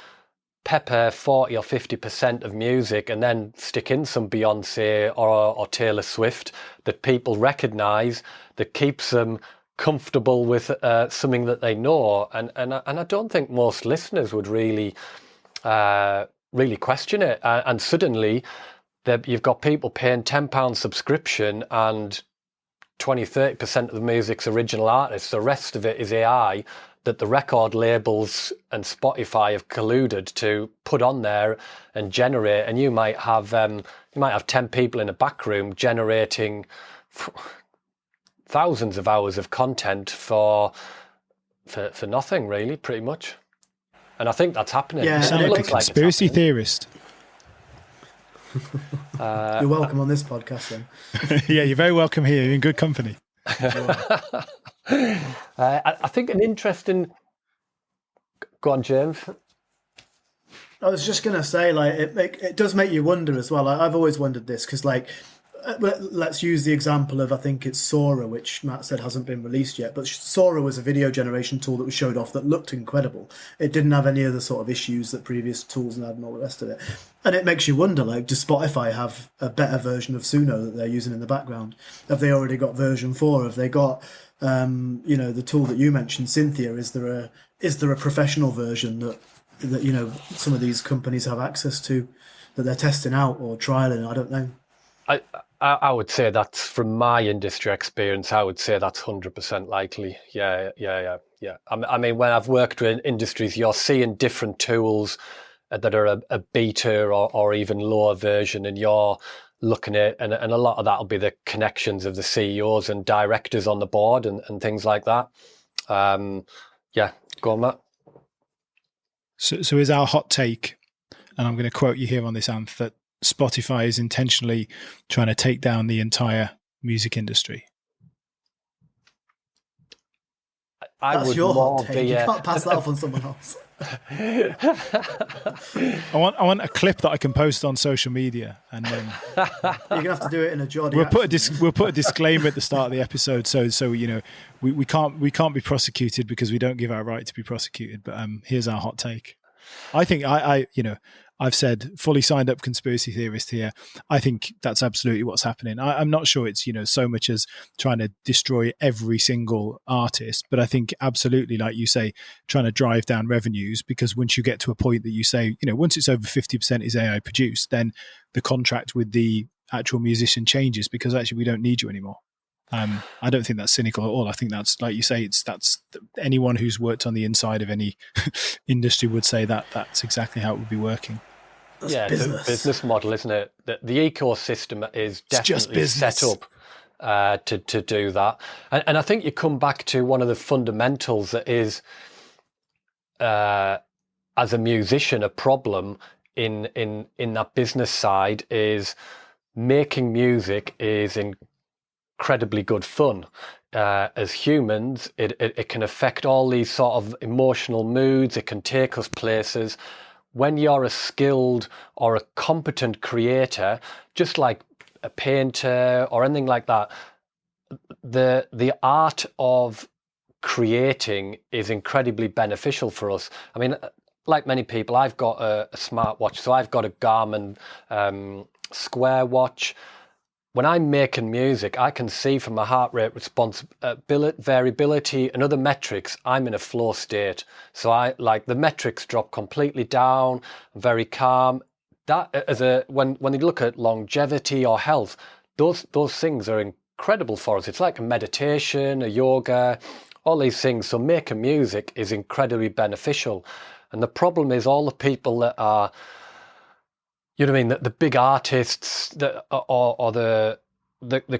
pepper 40 or 50% of music and then stick in some Beyonce or Taylor Swift that people recognize, that keeps them comfortable with something that they know, and I don't think most listeners would really question it. And suddenly, you've got people paying £10 subscription, and 20-30% of the music's original artists. The rest of it is AI that the record labels and Spotify have colluded to put on there and generate. And you might have 10 people in a back room generating thousands of hours of content for nothing, really, pretty much. And I think that's happening. Yeah, you sound like a conspiracy theorist. You're welcome on this podcast, then. Yeah, you're very welcome here. You're in good company. I think an interesting... Go on, James. I was just going to say, like, it does make you wonder as well. I've always wondered this, because, like, let's use the example of, I think it's Sora, which Matt said hasn't been released yet, but Sora was a video generation tool that was showed off that looked incredible. It didn't have any of the sort of issues that previous tools had and all the rest of it. And it makes you wonder, like, does Spotify have a better version of Suno that they're using in the background? Have they already got version 4? Have they got, the tool that you mentioned, Cynthia? Is there a professional version that some of these companies have access to, that they're testing out or trialing? I don't know. I would say that's, from my industry experience, I would say that's 100% likely. Yeah. I mean, when I've worked in industries, you're seeing different tools that are a beta or even lower version, and you're looking at, and a lot of that will be the connections of the CEOs and directors on the board and things like that. Yeah, go on, Matt. So is our hot take, and I'm going to quote you here on this, Anth, that Spotify is intentionally trying to take down the entire music industry? That's your hot take. You can't pass that off on someone else. I want a clip that I can post on social media, and then you're gonna have to do it in a Geordie. We'll put a disclaimer at the start of the episode, so we can't be prosecuted because we don't give our right to be prosecuted. But here's our hot take. I think I've said, fully signed up conspiracy theorist here. I think that's absolutely what's happening. I'm not sure it's, so much as trying to destroy every single artist, but I think absolutely, like you say, trying to drive down revenues, because once you get to a point that you say, once it's over 50% is AI produced, then the contract with the actual musician changes, because actually we don't need you anymore. I don't think that's cynical at all. I think that's, like you say, that's anyone who's worked on the inside of any industry would say that that's exactly how it would be working. That's It's a business model, isn't it? The ecosystem is definitely set up to do that. And I think you come back to one of the fundamentals that is, as a musician, a problem in that business side is making music is incredibly good fun. As humans, it can affect all these sort of emotional moods. It can take us places. When you're a skilled or a competent creator, just like a painter or anything like that, the art of creating is incredibly beneficial for us. I mean, like many people, I've got a smartwatch, so I've got a Garmin Square watch. When I'm making music, I can see from my heart rate response variability and other metrics, I'm in a flow state. So the metrics drop completely down, I'm very calm. That when you look at longevity or health, those things are incredible for us. It's like a meditation, a yoga, all these things. So making music is incredibly beneficial. And the problem is all the people that are, you know what I mean, the big artists that or the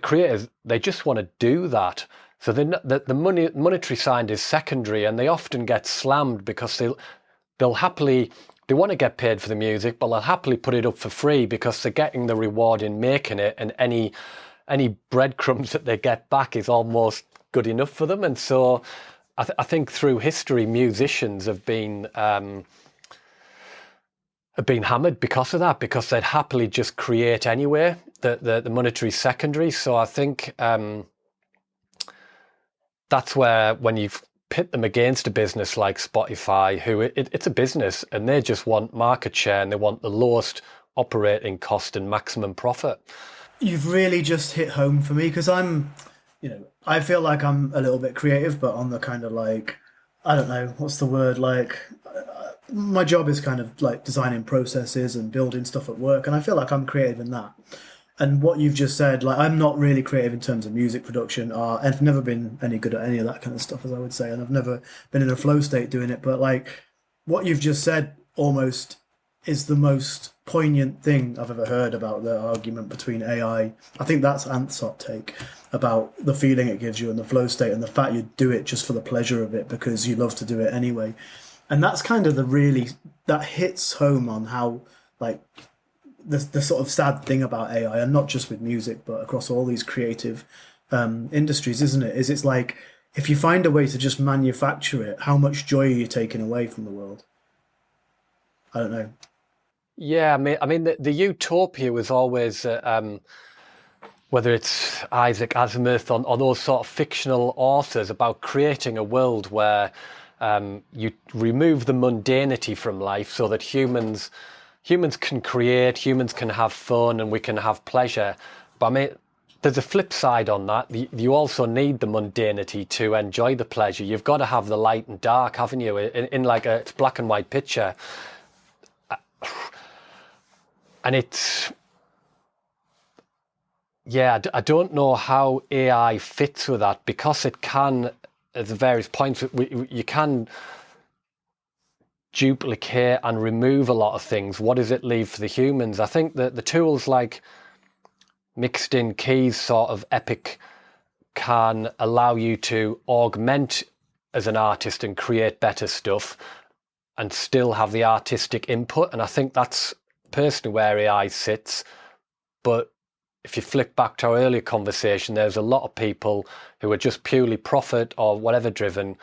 creators, they just want to do that. So the monetary side is secondary, and they often get slammed because they'll happily, they want to get paid for the music, but they'll happily put it up for free because they're getting the reward in making it, and any breadcrumbs that they get back is almost good enough for them. And so I think through history, musicians have been hammered because of that, because they'd happily just create anyway. The monetary secondary. So I think that's where, when you pit them against a business like Spotify, who it's a business and they just want market share and they want the lowest operating cost and maximum profit. You've really just hit home for me, because I feel like I'm a little bit creative, but on the kind of like, I don't know, what's the word, like, my job is kind of like designing processes and building stuff at work, and I feel like I'm creative in that. And what you've just said, like, I'm not really creative in terms of music production. I've never been any good at any of that kind of stuff, as I would say, and I've never been in a flow state doing it. But like, what you've just said almost is the most poignant thing I've ever heard about the argument between AI. I think that's Anth's hot take about the feeling it gives you and the flow state, and the fact you do it just for the pleasure of it because you love to do it anyway. And that's kind of that hits home on how, like, the sort of sad thing about AI, and not just with music, but across all these creative industries, isn't it? It's like, if you find a way to just manufacture it, how much joy are you taking away from the world? I don't know. Yeah, I mean, the utopia was always, whether it's Isaac Asimov or those sort of fictional authors, about creating a world where you remove the mundanity from life so that humans can create, humans can have fun, and we can have pleasure. But I mean, there's a flip side on that. You also need the mundanity to enjoy the pleasure. You've got to have the light and dark, haven't you? In like it's black and white picture. And it's, yeah, I don't know how AI fits with that, because it can, at the various points, you can duplicate and remove a lot of things. What does it leave for the humans? I think that the tools like mixed in keys sort of Epic can allow you to augment as an artist and create better stuff and still have the artistic input. And I think that's personally where AI sits. But if you flip back to our earlier conversation, there's a lot of people who are just purely profit or whatever driven.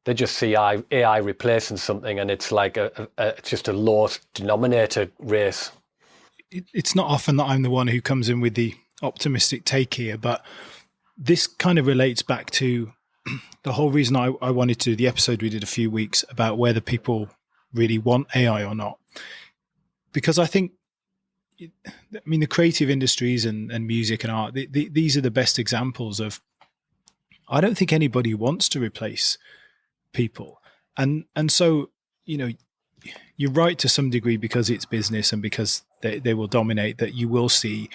They just see AI replacing something, and it's like it's just a lowest denominator race. It's not often that I'm the one who comes in with the optimistic take here, but this kind of relates back to the whole reason I wanted to do the episode we did a few weeks about whether people really want AI or not. Because I think, I mean, the creative industries and music and art, these are the best examples of, I don't think anybody wants to replace people. And so, you're right to some degree, because it's business and because they will dominate, that you will see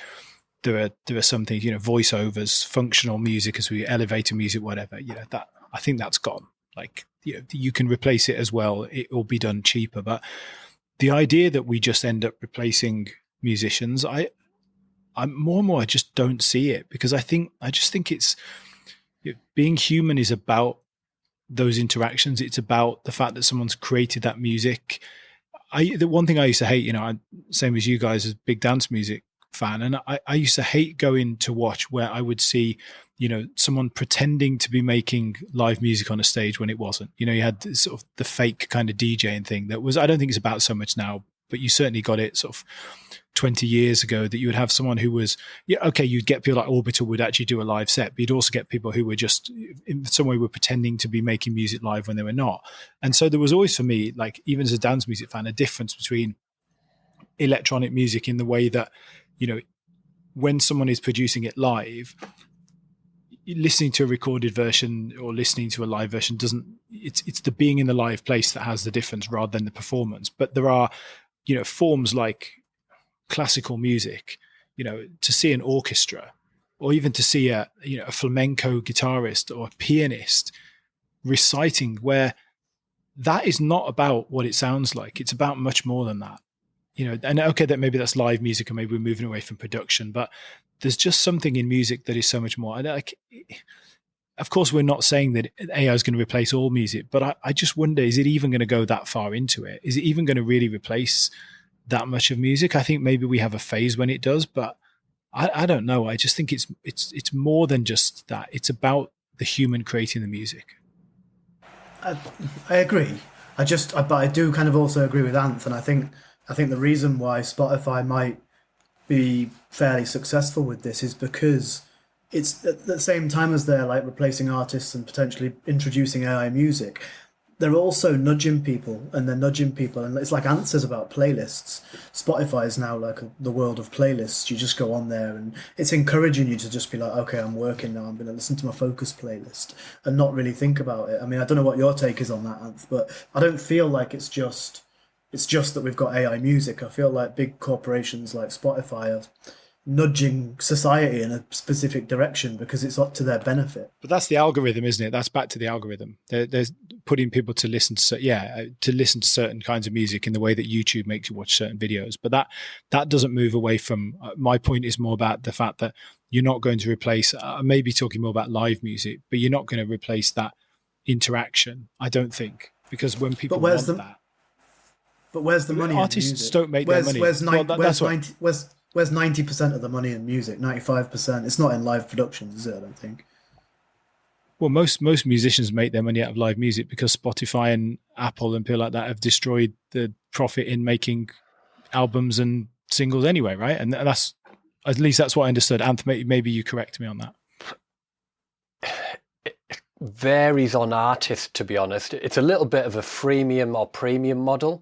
there are some things, voiceovers, functional music, as we elevator music, whatever. That I think that's gone. Like, you can replace it as well. It will be done cheaper, but the idea that we just end up replacing musicians, I'm more and more, I just don't see it, because I just think it's being human is about those interactions. It's about the fact that someone's created that music. The one thing I used to hate, same as you guys, as a big dance music fan, and I used to hate going to watch where I would see, someone pretending to be making live music on a stage when it wasn't. You had sort of the fake kind of DJing thing that was, I don't think it's about so much now, but you certainly got it sort of 20 years ago, that you would have someone who was, you'd get people like Orbital would actually do a live set, but you'd also get people who were just in some way were pretending to be making music live when they were not. And so there was always, for me, like, even as a dance music fan, a difference between electronic music in the way that, when someone is producing it live, listening to a recorded version or listening to a live version it's the being in the live place that has the difference rather than the performance. But there are, forms like classical music, to see an orchestra, or even to see a flamenco guitarist or a pianist reciting, where that is not about what it sounds like. It's about much more than that. And okay, that maybe that's live music, and maybe we're moving away from production, but there's just something in music that is so much more. Of course, we're not saying that AI is going to replace all music, but I just wonder, is it even going to go that far into it? Is it even going to really replace that much of music? I think maybe we have a phase when it does, but I don't know. I just think it's more than just that. It's about the human creating the music. I agree. But I do kind of also agree with Anth, and I think the reason why Spotify might be fairly successful with this is because it's at the same time as they're like replacing artists and potentially introducing AI music, they're also nudging people, and it's like Anth says about playlists. Spotify is now like the world of playlists. You just go on there and it's encouraging you to just be like, okay, I'm working now, I'm going to listen to my focus playlist and not really think about it. I mean, I don't know what your take is on that, Anth, but I don't feel like it's just that we've got AI music. I feel like big corporations like Spotify are nudging society in a specific direction because it's up to their benefit. But that's the algorithm, isn't it? That's back to the algorithm. There's putting people to listen to certain kinds of music in the way that YouTube makes you watch certain videos. But that doesn't move away from my point. Is more about the fact that you're not going to replace. Maybe talking more about live music, but you're not going to replace that interaction. I don't think, because when people want that. But where's the money? Artists don't make their money. Where's 90% of the money in music? 95%. It's not in live productions, is it? I don't think. Well, most musicians make their money out of live music because Spotify and Apple and people like that have destroyed the profit in making albums and singles anyway, right? And that's, at least that's what I understood. Anth, maybe you correct me on that. It varies on artists, to be honest. It's a little bit of a freemium or premium model.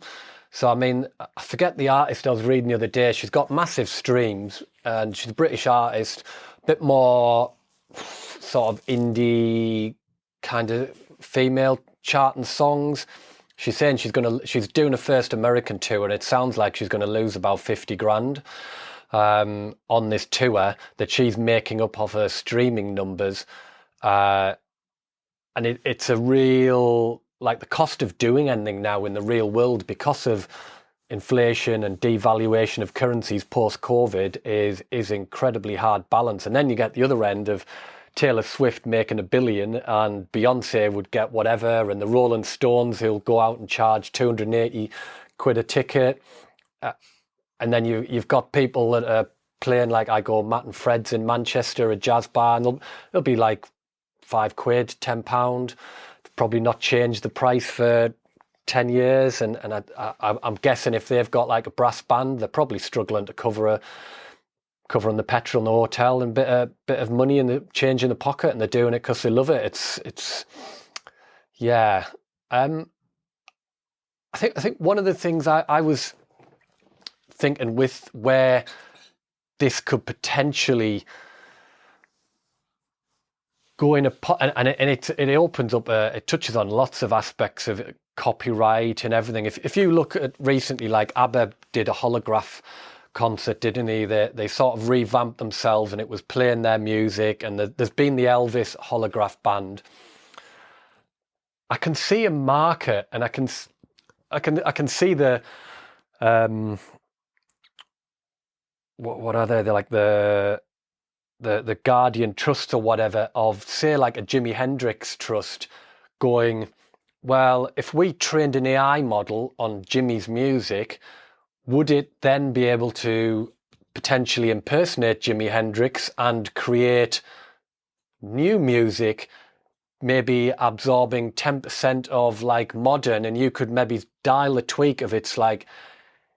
So, I mean, I forget the artist I was reading the other day. She's got massive streams and she's a British artist, a bit more sort of indie kind of female charting songs. She's saying she's doing a first American tour, and it sounds like she's going to lose about 50 grand on this tour that she's making up of her streaming numbers. And it's a real, like, the cost of doing anything now in the real world because of inflation and devaluation of currencies post-COVID is incredibly hard balance. And then you get the other end of Taylor Swift making $1 billion and Beyonce would get whatever, and the Rolling Stones who'll go out and charge 280 quid a ticket. And then you've got people that are playing, like I go Matt and Fred's in Manchester, a jazz bar, and they'll be like £5, £10. Probably not changed the price for 10 years. And I'm guessing if they've got like a brass band, they're probably struggling to covering the petrol in the hotel and bit of money and the change in the pocket, and they're doing it because they love it. It's yeah. I think one of the things I was thinking with where this could potentially go in it opens up, it touches on lots of aspects of copyright and everything. If you look at recently, like ABBA did a holograph concert, didn't he? They sort of revamped themselves, and it was playing their music. And there's been the Elvis holograph band. I can see a market, and I can see the what are they? They're like the Guardian Trust or whatever of, say, like a Jimi Hendrix Trust going, well, if we trained an AI model on Jimmy's music, would it then be able to potentially impersonate Jimi Hendrix and create new music, maybe absorbing 10% of like modern, and you could maybe dial a tweak of its like,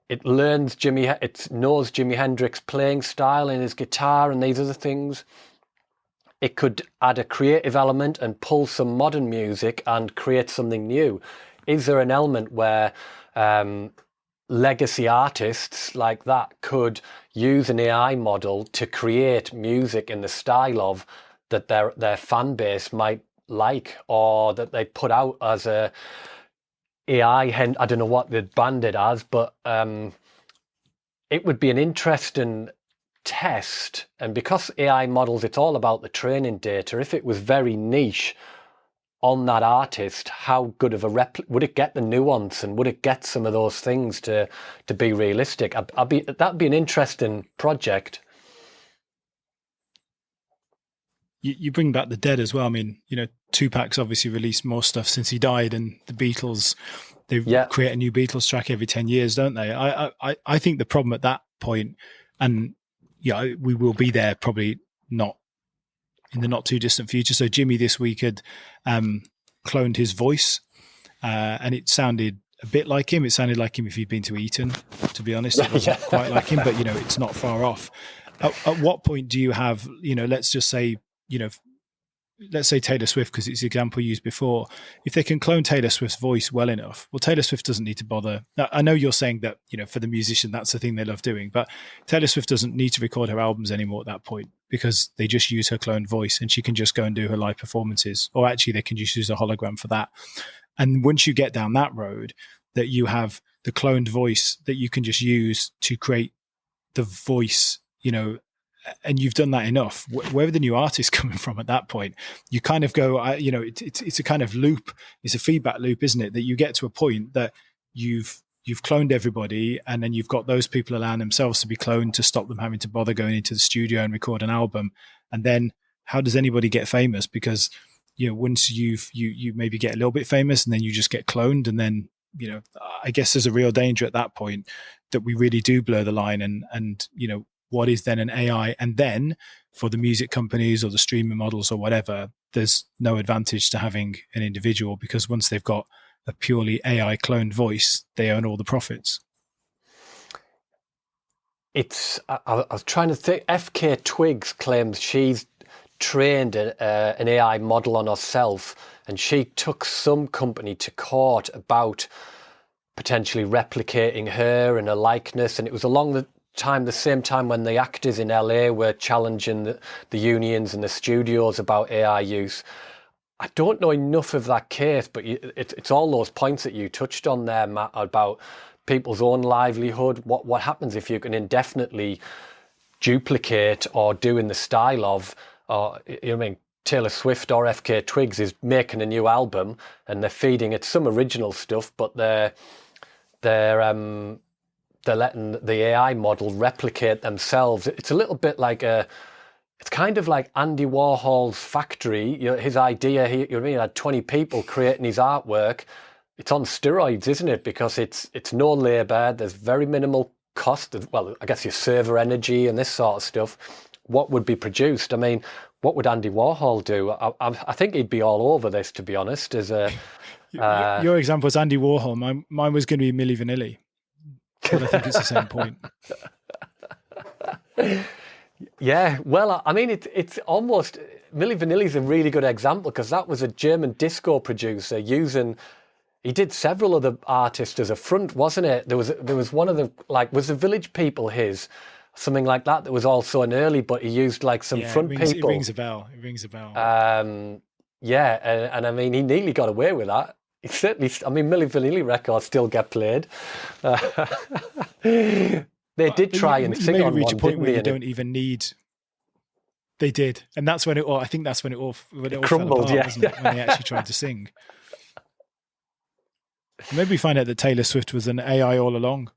it knows Jimi Hendrix playing style in his guitar and these other things. It could add a creative element and pull some modern music and create something new. Is there an element where legacy artists like that could use an AI model to create music in the style of that their fan base might like, or that they put out as a AI, I don't know what they'd band it as, but it would be an interesting test. And because AI models, it's all about the training data. If it was very niche on that artist, how good of a would it get the nuance, and would it get some of those things to be realistic? That'd be an interesting project. You bring back the Dead as well. I mean, Tupac's obviously released more stuff since he died, and the Beatles, they create a new Beatles track every 10 years, don't they? I think the problem at that point, and we will be there probably not in the not too distant future. So Jimmy this week had cloned his voice, and it sounded a bit like him. It sounded like him if he'd been to Eton, to be honest. It wasn't quite like him, but it's not far off. At what point do you have, let's just say, let's say Taylor Swift, because it's the example used before. If they can clone Taylor Swift's voice well enough, well, Taylor Swift doesn't need to bother. Now, I know you're saying that, for the musician, that's the thing they love doing, but Taylor Swift doesn't need to record her albums anymore at that point, because they just use her cloned voice and she can just go and do her live performances, or actually they can just use a hologram for that. And once you get down that road, that you have the cloned voice that you can just use to create the voice, and you've done that enough, where are the new artists coming from at that point? You kind of go, it's a kind of loop. It's a feedback loop, isn't it? That you get to a point that you've cloned everybody, and then you've got those people allowing themselves to be cloned to stop them having to bother going into the studio and record an album. And then how does anybody get famous? Because, once you maybe get a little bit famous and then you just get cloned, and then, I guess there's a real danger at that point that we really do blur the line, and what is then an AI? And then for the music companies or the streaming models or whatever, there's no advantage to having an individual, because once they've got a purely AI cloned voice, they own all the profits. I was trying to think. FK Twigs claims she's trained an AI model on herself, and she took some company to court about potentially replicating her and her likeness. And it was along the same time when the actors in LA were challenging the unions and the studios about AI use. I don't know enough of that case, but it's all those points that you touched on there, Matt, about people's own livelihood. What happens if you can indefinitely duplicate or do in the style of, Taylor Swift or FK Twigs is making a new album and they're feeding it some original stuff, but they're letting the AI model replicate themselves. It's a little bit like it's kind of like Andy Warhol's factory. His idea, he had 20 people creating his artwork. It's on steroids, isn't it? Because it's no labor. There's very minimal cost. Well, I guess your server energy and this sort of stuff. What would be produced? I mean, what would Andy Warhol do? I think he'd be all over this, to be honest. Your example was Andy Warhol. Mine was going to be Milli Vanilli. But I think it's the same point. Yeah, well, I mean, it's almost, Milli Vanilli's a really good example, because that was a German disco producer he did several other artists as a front, wasn't it? There was one of the, was the Village People something like that was also an early, but he used some front people. It rings a bell. Yeah, and I mean, he nearly got away with that. He certainly, Milli Vanilli records still get played. They did try and sing on reach one, a point didn't where they? you don't even need. They did, and that's when it all. I think that's when it all crumbled, fell apart, yeah. wasn't it? When they actually tried to sing. Maybe we find out that Taylor Swift was an AI all along.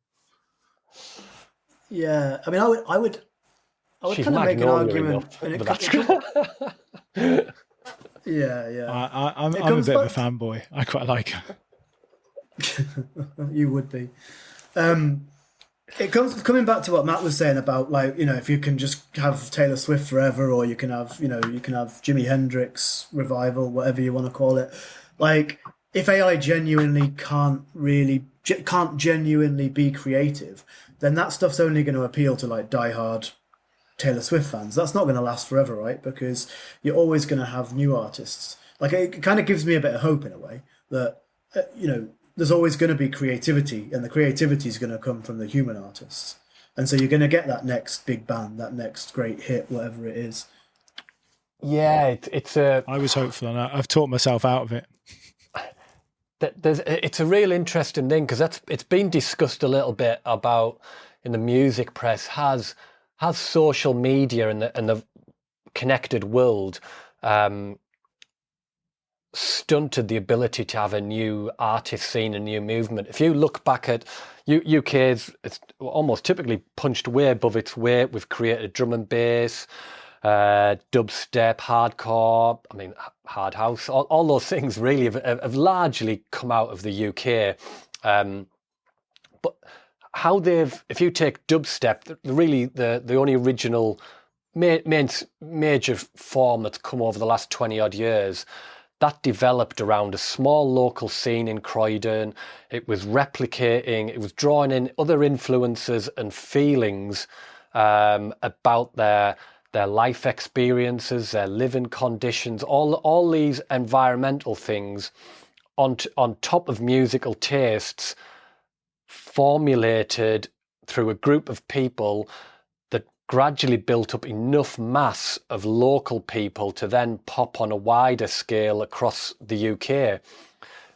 Yeah, I mean, I would She's kind of make an Magnolia argument. enough. Yeah. I'm a bit of a fanboy. I quite like her. You would be. It comes coming back to what Matt was saying about, like, you know, if you can just have Taylor Swift forever, or you can have Jimi Hendrix revival, whatever you want to call it. Like, if AI genuinely can't genuinely be creative, then that stuff's only going to appeal to like diehard Taylor Swift fans. That's not going to last forever, right? Because you're always going to have new artists. Like, it kind of gives me a bit of hope in a way that there's always going to be creativity, and the creativity is going to come from the human artists. And so you're going to get that next big band, that next great hit, whatever it is. Yeah, it's a. I was hopeful, and I've talked myself out of it. It's a real interesting thing, because it's been discussed a little bit about in the music press. Has social media and the connected world stunted the ability to have a new artist scene, a new movement? If you look back at UK's, it's almost typically punched way above its weight. We've created drum and bass, dubstep, hardcore, I mean, hard house, all those things really have largely come out of the UK. But how if you take dubstep, really the only original major form that's come over the last 20 odd years, that developed around a small local scene in Croydon. It was replicating, it was drawing in other influences and feelings about their life experiences, their living conditions, all these environmental things on top of musical tastes formulated through a group of people that gradually built up enough mass of local people to then pop on a wider scale across the UK.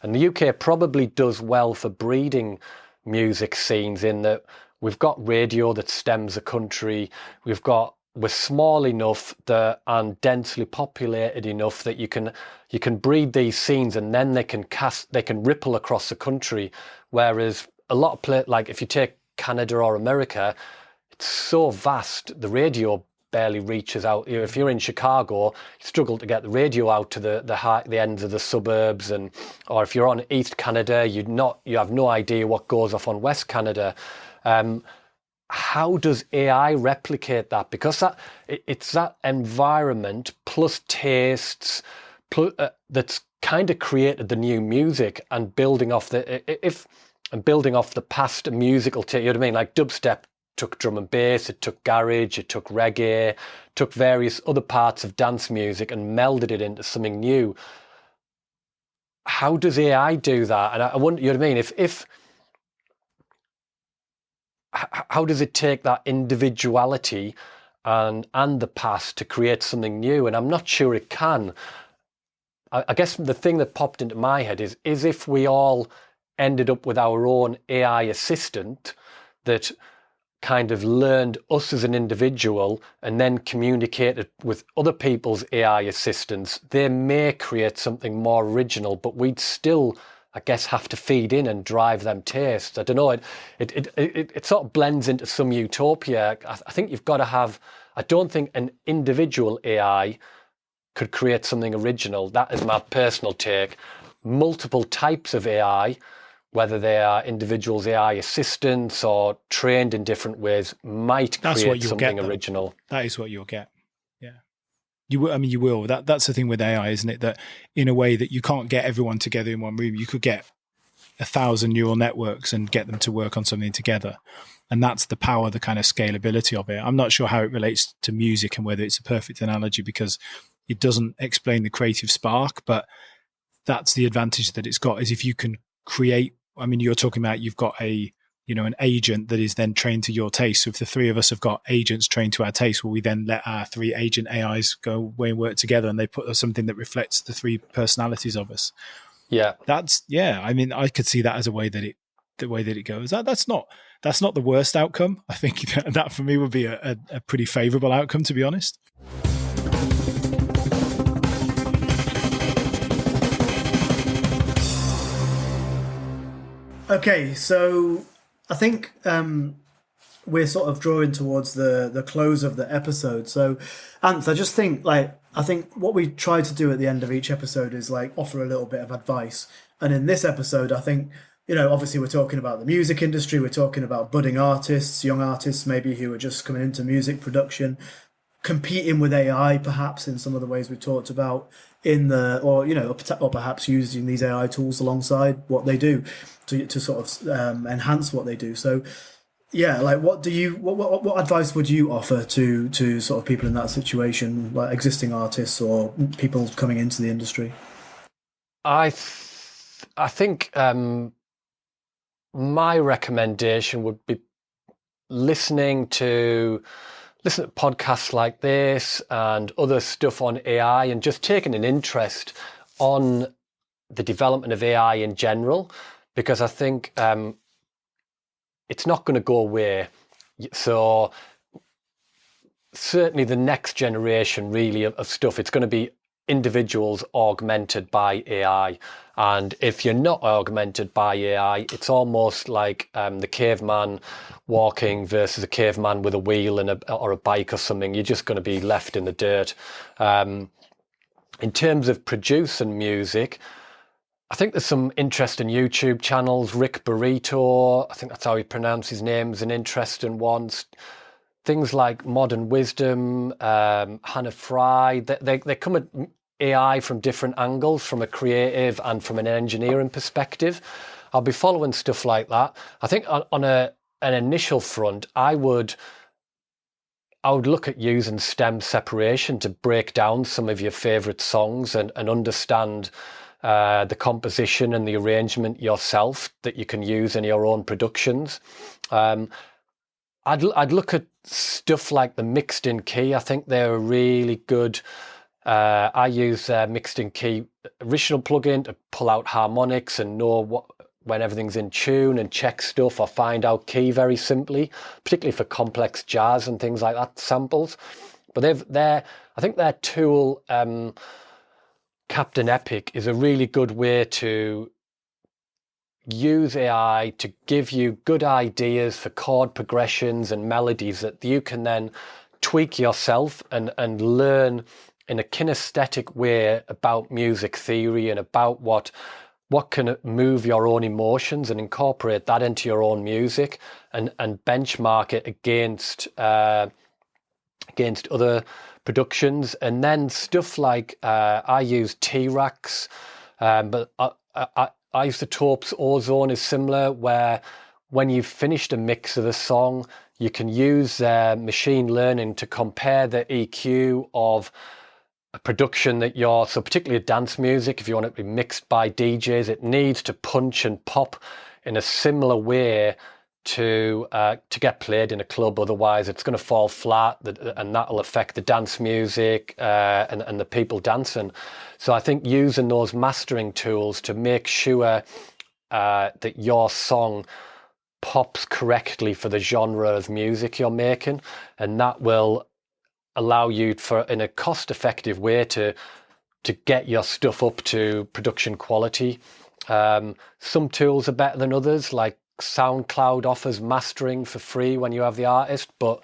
And the UK probably does well for breeding music scenes, in that we've got radio that stems the country, we're small enough and densely populated enough that you can breed these scenes, and then they can ripple across the country. Whereas a lot of like if you take Canada or America, it's so vast, the radio barely reaches out. If you're in Chicago, you struggle to get the radio out to the ends of the suburbs, or if you're on East Canada, you have no idea what goes off on West Canada. How does AI replicate that? Because it's that environment plus tastes that's kind of created the new music, and building off the past musical taste. You know what I mean? Like dubstep took drum and bass, it took garage, it took reggae, took various other parts of dance music and melded it into something new. How does AI do that? And I wonder, you know what I mean? How does it take that individuality and the past to create something new? And I'm not sure it can. I guess the thing that popped into my head is if we all ended up with our own AI assistant that kind of learned us as an individual and then communicated with other people's AI assistants, they may create something more original, but we'd still, I guess, have to feed in and drive them tastes. I don't know. It sort of blends into some utopia. I think you've got to have. I don't think an individual AI could create something original. That is my personal take. Multiple types of AI, whether they are individuals' AI assistants or trained in different ways, might create something original. That is what you'll get. Yeah. You will. That's the thing with AI, isn't it? That in a way that you can't get everyone together in one room. You could get 1,000 neural networks and get them to work on something together. And that's the power, the kind of scalability of it. I'm not sure how it relates to music and whether it's a perfect analogy, because it doesn't explain the creative spark, but that's the advantage that it's got, is if you can create. I mean, you're talking about you've got an agent that is then trained to your taste. So if the three of us have got agents trained to our taste, will we then let our 3 agent AIs go away and work together, and they put something that reflects the 3 personalities of us? Yeah, I mean, I could see that as the way that it goes. That's not that's not the worst outcome. I think that for me would be a pretty favorable outcome, to be honest. Okay, so I think we're sort of drawing towards the close of the episode. So, Anth, I just think I think what we try to do at the end of each episode is like offer a little bit of advice. And in this episode, I think, obviously we're talking about the music industry, we're talking about budding artists, young artists maybe who are just coming into music production, competing with AI perhaps in some of the ways we talked about or perhaps using these AI tools alongside what they do to sort of enhance what they do. So yeah, like what advice would you offer to sort of people in that situation, like existing artists or people coming into the industry? I think my recommendation would be listening to podcasts like this and other stuff on AI, and just taking an interest on the development of AI in general, because I think it's not going to go away. So certainly the next generation really of stuff, it's going to be individuals augmented by AI. And if you're not augmented by AI, it's almost like the caveman walking versus a caveman with a wheel or a bike or something. You're just going to be left in the dirt. In terms of producing music, I think there's some interesting YouTube channels. Rick Burrito, I think that's how he pronounced his name, is an interesting one. Things like Modern Wisdom, Hannah Fry, they come at AI from different angles, from a creative and from an engineering perspective. I'll be following stuff like that. I think on an initial front, I would look at using stem separation to break down some of your favorite songs and understand the composition and the arrangement yourself that you can use in your own productions. I'd look at stuff like the mixed in key. I think they're a really good. I use mixed in key original plugin to pull out harmonics and know when everything's in tune and check stuff or find out key very simply, particularly for complex jazz and things like that, samples. But I think their tool, Captain Epic, is a really good way to use AI to give you good ideas for chord progressions and melodies that you can then tweak yourself and learn in a kinesthetic way about music theory and about what can move your own emotions, and incorporate that into your own music and benchmark it against other productions. And then stuff like I use T-Rax, but I use the Taupe's Ozone is similar, where when you've finished a mix of a song, you can use machine learning to compare the EQ of a production so particularly dance music, if you want it to be mixed by DJs, it needs to punch and pop in a similar way to get played in a club. Otherwise it's going to fall flat, and that'll affect the dance music and the people dancing. So I think using those mastering tools to make sure that your song pops correctly for the genre of music you're making, and that will allow you in a cost-effective way to get your stuff up to production quality. Some tools are better than others, like SoundCloud offers mastering for free when you have the artist, but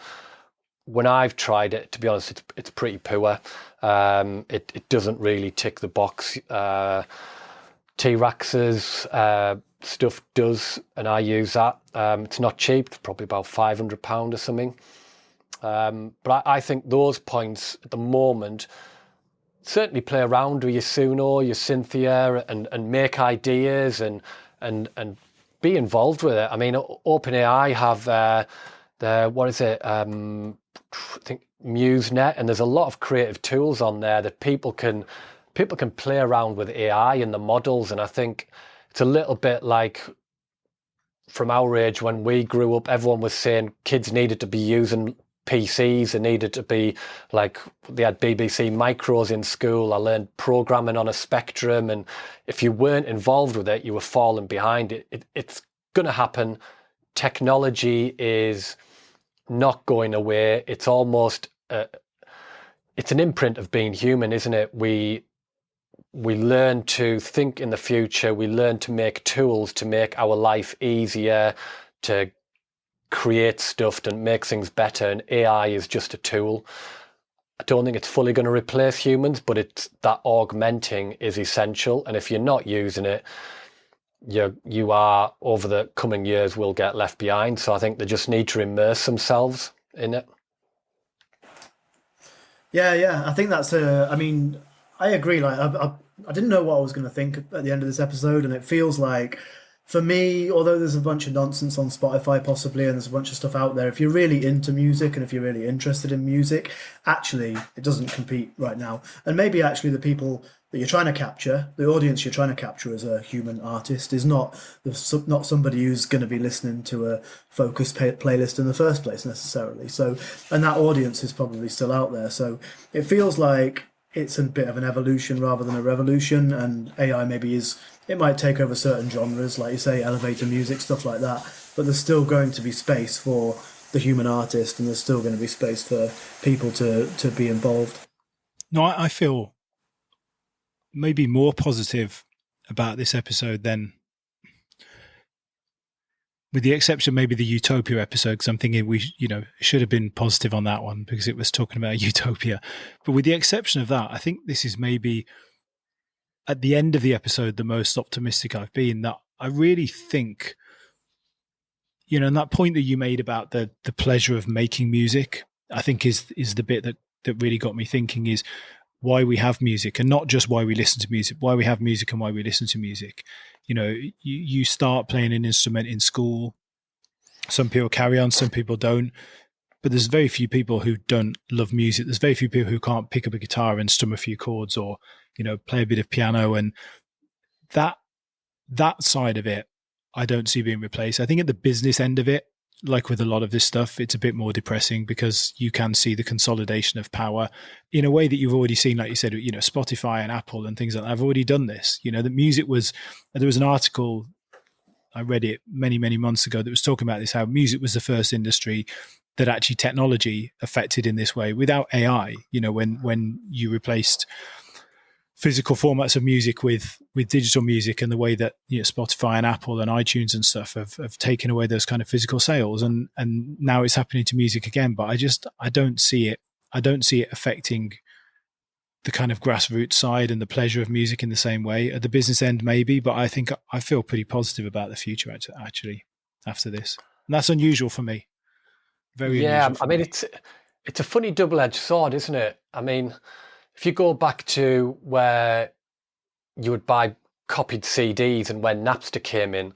when I've tried it, to be honest, it's pretty poor. It doesn't really tick the box. T-Rax's stuff does, and I use that. It's not cheap, probably about £500 or something. But I think those points at the moment, certainly play around with your Suno, your Cynthia, and make ideas and be involved with it. I mean, OpenAI have I think MuseNet, and there's a lot of creative tools on there that people can play around with AI and the models. And I think it's a little bit like from our age when we grew up, everyone was saying kids needed to be using PCs, and needed to be like, they had BBC micros in school. I learned programming on a Spectrum, and if you weren't involved with it, you were falling behind. It's going to happen technology is not going away. It's almost it's an imprint of being human, isn't it? We learn to think in the future. We learn to make tools to make our life easier, to create stuff and make things better. And AI is just a tool. I don't think it's fully going to replace humans, but it's that augmenting is essential. And if you're not using it, you are, over the coming years, will get left behind. So I think they just need to immerse themselves in it. Yeah. I think that's I mean, I agree. Like, I didn't know what I was going to think at the end of this episode, and it feels like, for me, although there's a bunch of nonsense on Spotify possibly, and there's a bunch of stuff out there, if you're really into music and if you're really interested in music, actually, it doesn't compete right now. And maybe actually the people that you're trying to capture, the audience you're trying to capture as a human artist, is not somebody who's going to be listening to a focused playlist in the first place necessarily. So, and that audience is probably still out there. So it feels like it's a bit of an evolution rather than a revolution, and AI it might take over certain genres, like you say, elevator music, stuff like that, but there's still going to be space for the human artist, and there's still going to be space for people to be involved. No, I feel maybe more positive about this episode than, with the exception maybe the Utopia episode, because I'm thinking we should have been positive on that one because it was talking about Utopia. But with the exception of that, I think this is maybe, at the end of the episode, the most optimistic I've been. That I really think, and that point that you made about the pleasure of making music, I think is the bit that really got me thinking, is why we have music, and not just why we listen to music, why we have music and why we listen to music. You start playing an instrument in school. Some people carry on, some people don't. But there's very few people who don't love music. There's very few people who can't pick up a guitar and strum a few chords, or play a bit of piano. And that side of it, I don't see being replaced. I think at the business end of it, like with a lot of this stuff, it's a bit more depressing because you can see the consolidation of power in a way that you've already seen, like you said, Spotify and Apple and things like that have already done this. The music there was an article, I read it many, many months ago, that was talking about this, how music was the first industry that actually technology affected in this way without AI. When you replaced physical formats of music with digital music, and the way that Spotify and Apple and iTunes and stuff have taken away those kind of physical sales, and now it's happening to music again. But I don't see it affecting the kind of grassroots side and the pleasure of music in the same way. At the business end, maybe, but I feel pretty positive about the future actually after this, and that's unusual for me. Very unusual for me. It's a funny double-edged sword, isn't it? I mean, if you go back to where you would buy copied CDs and when Napster came in,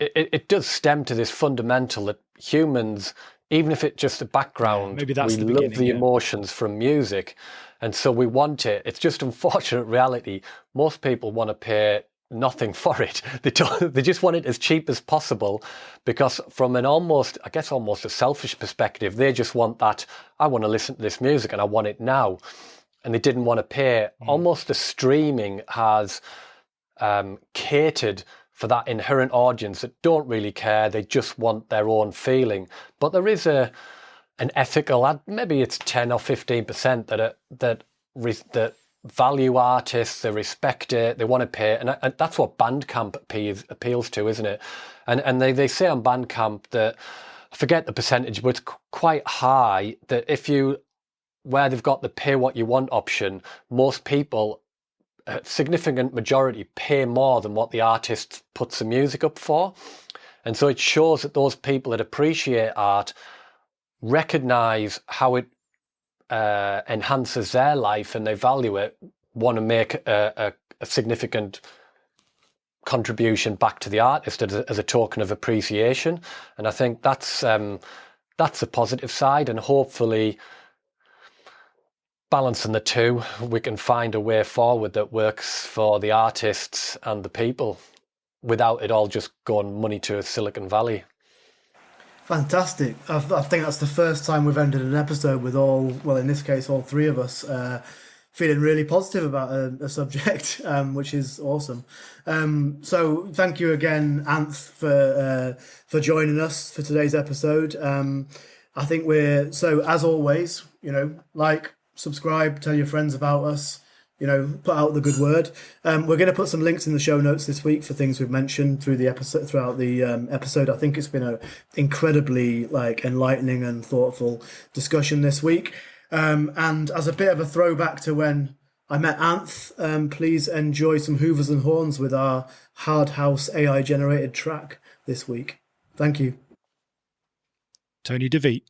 it does stem to this fundamental that humans, even if it's just a background, we love the emotions from music. And so we want it. It's just unfortunate reality. Most people want to pay nothing for it. They just want it as cheap as possible, because from an almost a selfish perspective, they just want that, I want to listen to this music and I want it now. And they didn't want to pay. Almost the streaming has catered for that inherent audience that don't really care. They just want their own feeling. But there is an ethical, maybe it's 10 or 15% that value artists, they respect it, they want to pay, and that's what Bandcamp appeals to, isn't it? And they say on Bandcamp that, I forget the percentage, but it's quite high, that where they've got the pay what you want option, most people, a significant majority, pay more than what the artist puts the music up for. And so it shows that those people that appreciate art recognize how it enhances their life and they value it, want to make a significant contribution back to the artist as a token of appreciation. And I think that's a positive side, and hopefully balancing the two, we can find a way forward that works for the artists and the people without it all just going money to Silicon Valley. Fantastic. I think that's the first time we've ended an episode with in this case, all three of us feeling really positive about a subject, which is awesome. So thank you again, Anth, for joining us for today's episode. I think as always, like, subscribe, tell your friends about us, put out the good word. We're going to put some links in the show notes this week for things we've mentioned throughout the episode. I think it's been an incredibly enlightening and thoughtful discussion this week. And as a bit of a throwback to when I met Anth, please enjoy some hoovers and horns with our Hard House AI generated track this week. Thank you. Tony DeVito.